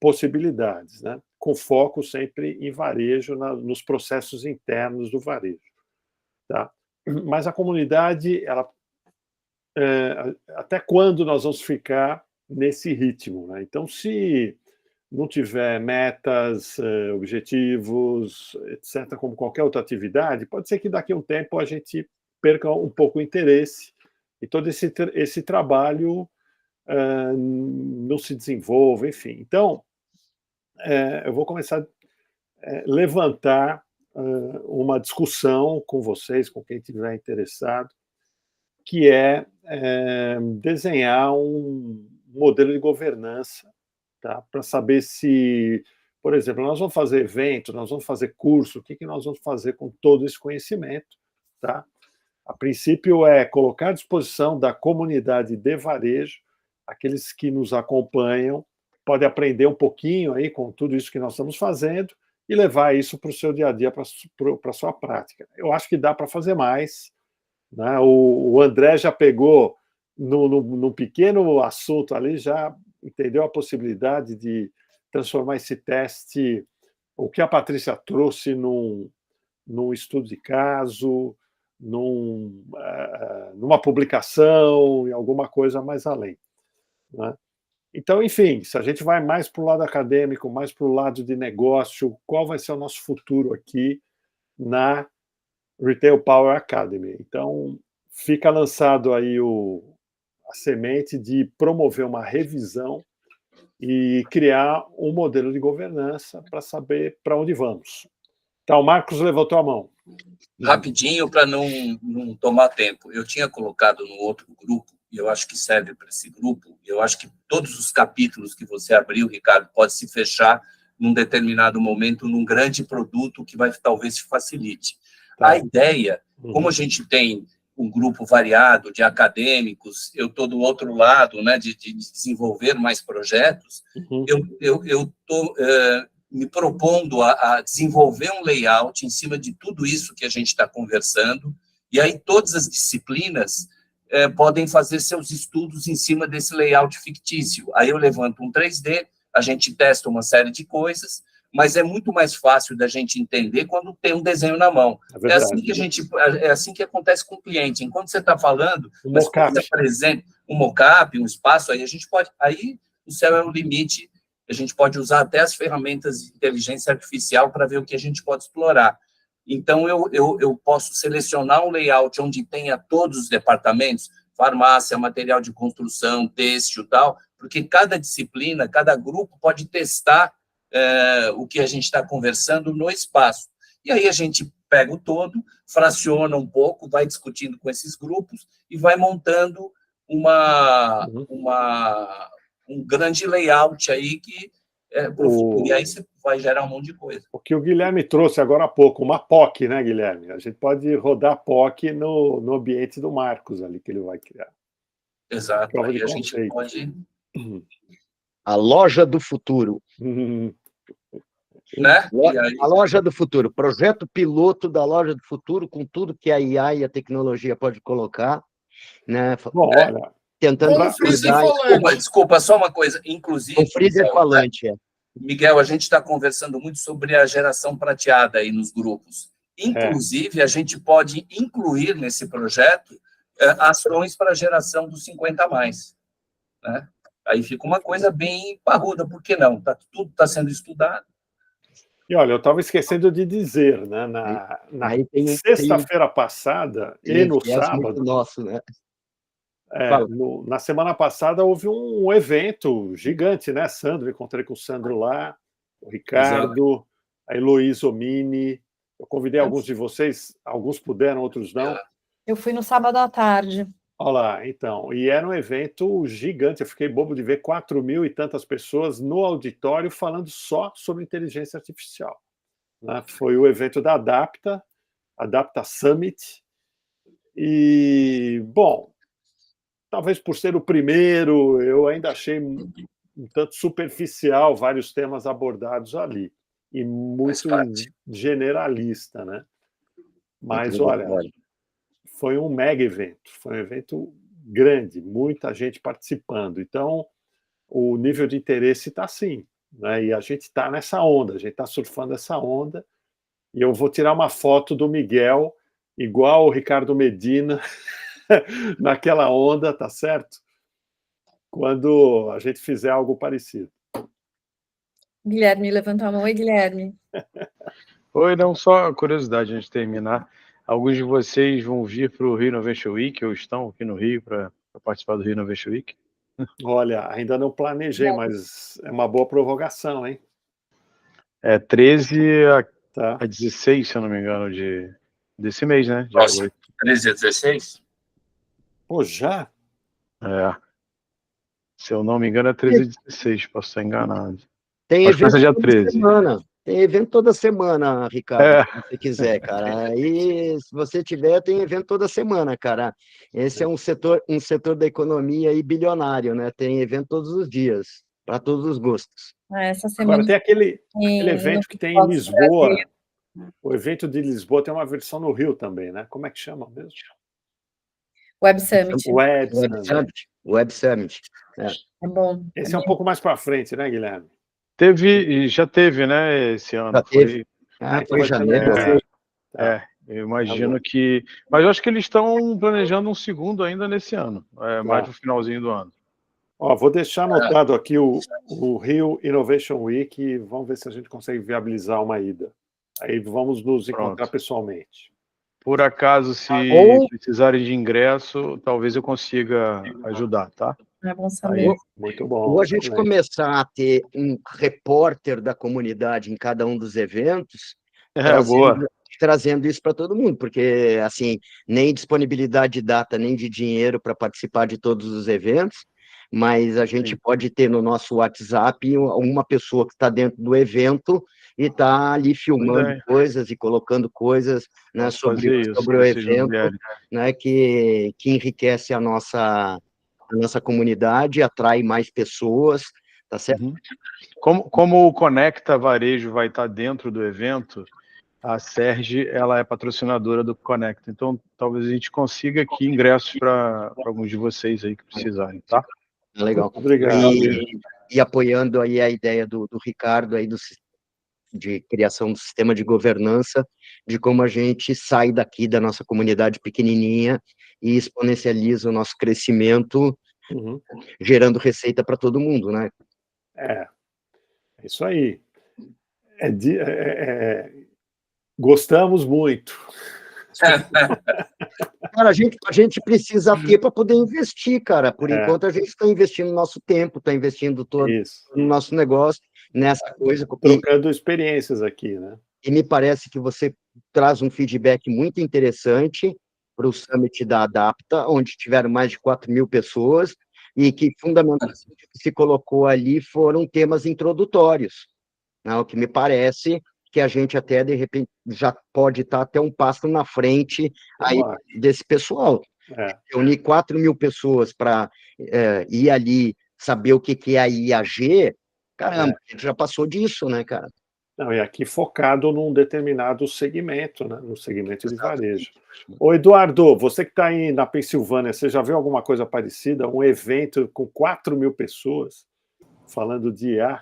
possibilidades, né? Com foco sempre em varejo, nos processos internos do varejo. Tá? Mas a comunidade, até quando nós vamos ficar nesse ritmo? Né? Então, se não tiver metas, objetivos, etc., como qualquer outra atividade, pode ser que daqui a um tempo a gente perca um pouco o interesse e todo esse trabalho não se desenvolva, enfim. Então, eu vou começar a levantar uma discussão com vocês, com quem estiver interessado, que é desenhar um modelo de governança, tá? Para saber se, por exemplo, nós vamos fazer evento, nós vamos fazer curso, o que nós vamos fazer com todo esse conhecimento, tá? A princípio é colocar à disposição da comunidade de varejo, aqueles que nos acompanham, podem aprender um pouquinho aí com tudo isso que nós estamos fazendo e levar isso para o seu dia a dia, para a sua prática. Eu acho que dá para fazer mais, né? O André já pegou num pequeno assunto ali, já entendeu a possibilidade de transformar esse teste, o que a Patrícia trouxe num estudo de caso, numa publicação, em alguma coisa mais além. Né? Então, enfim, se a gente vai mais para o lado acadêmico, mais para o lado de negócio, qual vai ser o nosso futuro aqui na Retail Power Academy? Então, fica lançado aí a semente de promover uma revisão e criar um modelo de governança para saber para onde vamos. Então, o Marcos levantou a mão. Rapidinho, para não tomar tempo. Eu tinha colocado no outro grupo, e eu acho que serve para esse grupo, eu acho que todos os capítulos que você abriu, Ricardo, pode se fechar num determinado momento num grande produto que vai talvez te facilite. Tá. A ideia, como a gente tem um grupo variado de acadêmicos, eu estou do outro lado, né, de desenvolver mais projetos, eu estou me propondo a desenvolver um layout em cima de tudo isso que a gente está conversando, e aí todas as disciplinas podem fazer seus estudos em cima desse layout fictício. Aí eu levanto um 3D, a gente testa uma série de coisas, mas é muito mais fácil da gente entender quando tem um desenho na mão. É assim que acontece com o cliente. Enquanto você está falando, mas quando você apresenta um mockup, um espaço, aí a gente pode... Aí o céu é o limite, a gente pode usar até as ferramentas de inteligência artificial para ver o que a gente pode explorar. Então, eu posso selecionar um layout onde tenha todos os departamentos, farmácia, material de construção, têxtil e tal, porque cada disciplina, cada grupo pode testar o que a gente está conversando no espaço. E aí a gente pega o todo, fraciona um pouco, vai discutindo com esses grupos e vai montando um grande layout aí que e aí você vai gerar um monte de coisa. O que o Guilherme trouxe agora há pouco, uma POC, né, Guilherme? A gente pode rodar POC no ambiente do Marcos ali, que ele vai criar. Exato, aí a gente pode... A loja do futuro. Né? A loja do futuro, projeto piloto da loja do futuro, com tudo que a IA e a tecnologia pode colocar, né? Bom, olha, tentando desculpa, só uma coisa, inclusive... O freezer falante, Miguel, a gente está conversando muito sobre a geração prateada aí nos grupos. Inclusive, a gente pode incluir nesse projeto ações para a geração dos 50 a mais. Né? Aí fica uma coisa bem parruda, por que não? Tudo está sendo estudado. E olha, eu estava esquecendo de dizer, né? Na sexta-feira passada e no sábado... Nosso, né? Na semana passada houve um evento gigante, né, Sandro? Encontrei com o Sandro lá, o Ricardo, a Heloísa Omini. Eu convidei alguns de vocês, alguns puderam, outros não. Eu fui no sábado à tarde. Olha lá, então. E era um evento gigante. Eu fiquei bobo de ver 4.000 e tantas pessoas no auditório falando só sobre inteligência artificial. Né? Foi o evento da Adapta Summit. E, bom, talvez por ser o primeiro, eu ainda achei um tanto superficial vários temas abordados ali. e muito generalista, né? Mas, olha, foi um mega evento, foi um evento grande, muita gente participando. Então, o nível de interesse está assim, né? E a gente está nessa onda, a gente está surfando essa onda. E eu vou tirar uma foto do Miguel, igual o Ricardo Medina, naquela onda, tá certo? Quando a gente fizer algo parecido. Guilherme levantou a mão. Oi, Guilherme. Oi, não, só curiosidade antes de terminar. Alguns de vocês vão vir para o Rio Innovation Week ou estão aqui no Rio para participar do Rio Innovation Week? Olha, ainda não planejei, mas é uma boa provocação, hein? É 13 a 16, se eu não me engano, desse mês, né? De Próximo. 13 a 16? Pô, já? É. Se eu não me engano, é 13 a 16, posso estar enganado. Tem Acho que evento vai ser dia toda 13. semana. Tem evento toda semana, Ricardo, se você quiser, cara. Aí, se você tiver, tem evento toda semana, cara. Esse é um setor da economia aí bilionário, né? Tem evento todos os dias, para todos os gostos. Essa semana Agora, tem aquele evento que tem em Lisboa. O evento de Lisboa tem uma versão no Rio também, né? Como é que chama mesmo? Web Summit. Web Summit. É bom. Esse é um pouco mais para frente, né, Guilherme? Já teve, né, esse ano. Já teve. Foi em janeiro. Eu imagino que... Mas eu acho que eles estão planejando um segundo ainda nesse ano, mais no finalzinho do ano. Ó, vou deixar anotado aqui o Rio Innovation Week e vamos ver se a gente consegue viabilizar uma ida. Aí vamos nos encontrar pessoalmente. Por acaso, se precisarem de ingresso, talvez eu consiga ajudar, tá? É bom saber. Muito bom. Ou a gente começar a ter um repórter da comunidade em cada um dos eventos, trazendo isso para todo mundo, porque, assim, nem disponibilidade de data, nem de dinheiro para participar de todos os eventos, mas a gente pode ter no nosso WhatsApp uma pessoa que está dentro do evento e está ali filmando coisas e colocando coisas, né, sobre o evento, né, que enriquece a nossa comunidade, atrai mais pessoas, tá certo? Como o Conecta Varejo vai estar dentro do evento, a Serge, ela é patrocinadora do Conecta, então talvez a gente consiga aqui ingressos para alguns de vocês aí que precisarem, tá? Legal. Obrigado. E apoiando aí a ideia do Ricardo aí de criação do sistema de governança, de como a gente sai daqui da nossa comunidade pequenininha e exponencializa o nosso crescimento, gerando receita para todo mundo, né? É isso aí. Gostamos muito. Cara, a gente precisa ter para poder investir, cara. Por enquanto, a gente está investindo nosso tempo, está investindo todo no nosso negócio, nessa coisa. Trocando experiências aqui, né? E me parece que você traz um feedback muito interessante para o Summit da Adapta, onde tiveram mais de 4.000 pessoas, e que, fundamentalmente, o que se colocou ali foram temas introdutórios, né? O que me parece que a gente até, de repente, já pode estar até um passo na frente aí desse pessoal. Reunir 4.000 pessoas para ir ali saber o que é a IAG, caramba, a gente já passou disso, né, cara? Não, e aqui focado num determinado segmento, né? No segmento de varejo. Ô, Eduardo, você que está aí na Pensilvânia, você já viu alguma coisa parecida? Um evento com 4.000 pessoas falando de IA?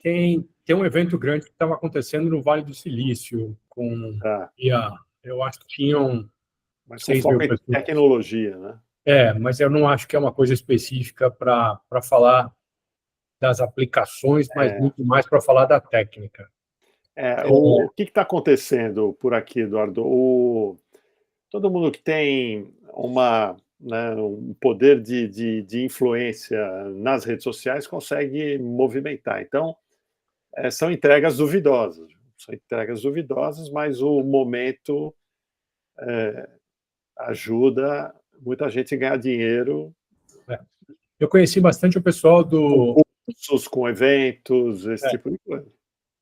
Tem um evento grande que estava acontecendo no Vale do Silício com IA. Eu acho que tinham 6.000 pessoas. Tecnologia, né? Mas eu não acho que é uma coisa específica para falar das aplicações, mas muito mais para falar da técnica. O que está acontecendo por aqui, Eduardo? Todo mundo que tem um poder de influência nas redes sociais consegue movimentar. Então, são entregas duvidosas. Mas o momento ajuda muita gente a ganhar dinheiro. Eu conheci bastante o pessoal do... com eventos, esse tipo de coisa.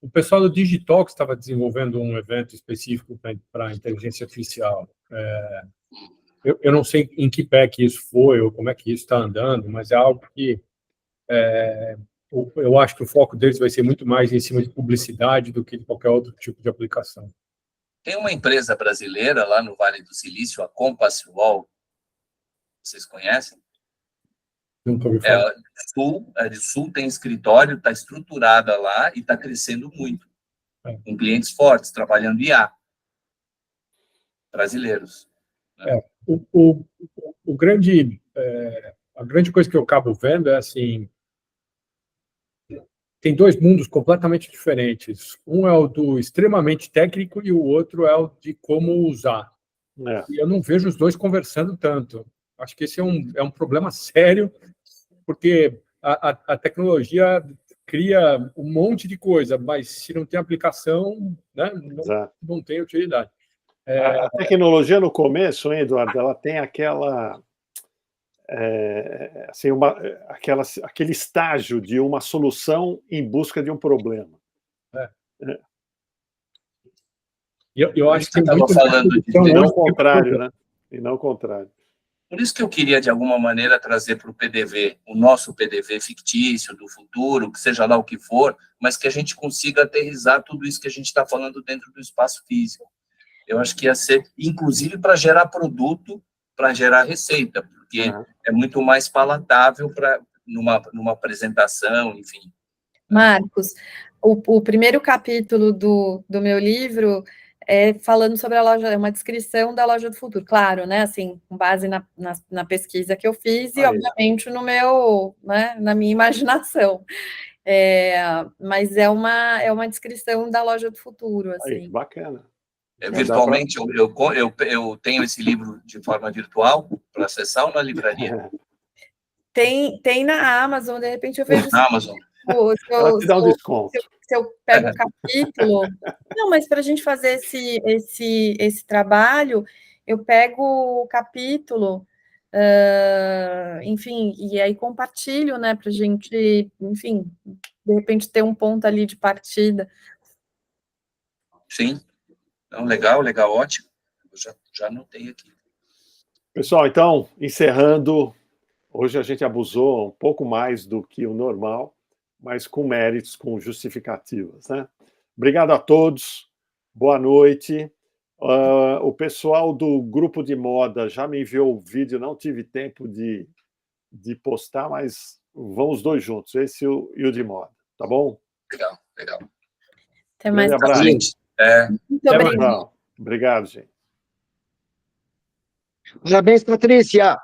O pessoal do Digitalks estava desenvolvendo um evento específico para inteligência artificial. Eu não sei em que pé que isso foi ou como é que isso está andando, mas é algo que eu acho que o foco deles vai ser muito mais em cima de publicidade do que de qualquer outro tipo de aplicação. Tem uma empresa brasileira lá no Vale do Silício, a Compass Wall. Vocês conhecem? Nunca ouvi falar. É de Sul, tem escritório, está estruturada lá e está crescendo muito. Com clientes fortes, trabalhando IA. Brasileiros. Né? A grande coisa que eu acabo vendo é assim, tem dois mundos completamente diferentes. Um é o do extremamente técnico e o outro é o de como usar. E eu não vejo os dois conversando tanto. Acho que esse é um problema sério, porque a tecnologia cria um monte de coisa, mas se não tem aplicação, né, não tem utilidade. A tecnologia no começo, hein, Eduardo, ela tem aquela... assim, aquele estágio de uma solução em busca de um problema. Eu acho que você estava falando de e não o contrário, né? E não o contrário. Por isso que eu queria, de alguma maneira, trazer para o PDV, o nosso PDV fictício do futuro, que seja lá o que for, mas que a gente consiga aterrissar tudo isso que a gente está falando dentro do espaço físico. Eu acho que ia ser, inclusive, para gerar produto, para gerar receita, porque é muito mais palatável numa apresentação, enfim. Marcos, o primeiro capítulo do meu livro é falando sobre a loja, é uma descrição da loja do futuro, claro, né, assim, com base na pesquisa que eu fiz e, obviamente, no meu, né, na minha imaginação. Mas é uma descrição da loja do futuro, assim. Aí, bacana. Virtualmente, eu tenho esse livro de forma virtual para acessar ou na livraria? Tem na Amazon, de repente eu vejo... Na Amazon. Te dá um desconto. Se eu pego um capítulo... Não, mas para a gente fazer esse trabalho, eu pego o capítulo, enfim, e aí compartilho, né, para a gente, enfim, de repente ter um ponto ali de partida. Sim. Então, legal, ótimo. Eu já anotei aqui. Pessoal, então, encerrando, hoje a gente abusou um pouco mais do que o normal, mas com méritos, com justificativas, né? Obrigado a todos, boa noite. O pessoal do grupo de moda já me enviou o vídeo, não tive tempo de postar, mas vamos os dois juntos, esse e o de moda, tá bom? Legal. Até mais. Abraço. Muito obrigado. Obrigado, gente. Parabéns, Patrícia!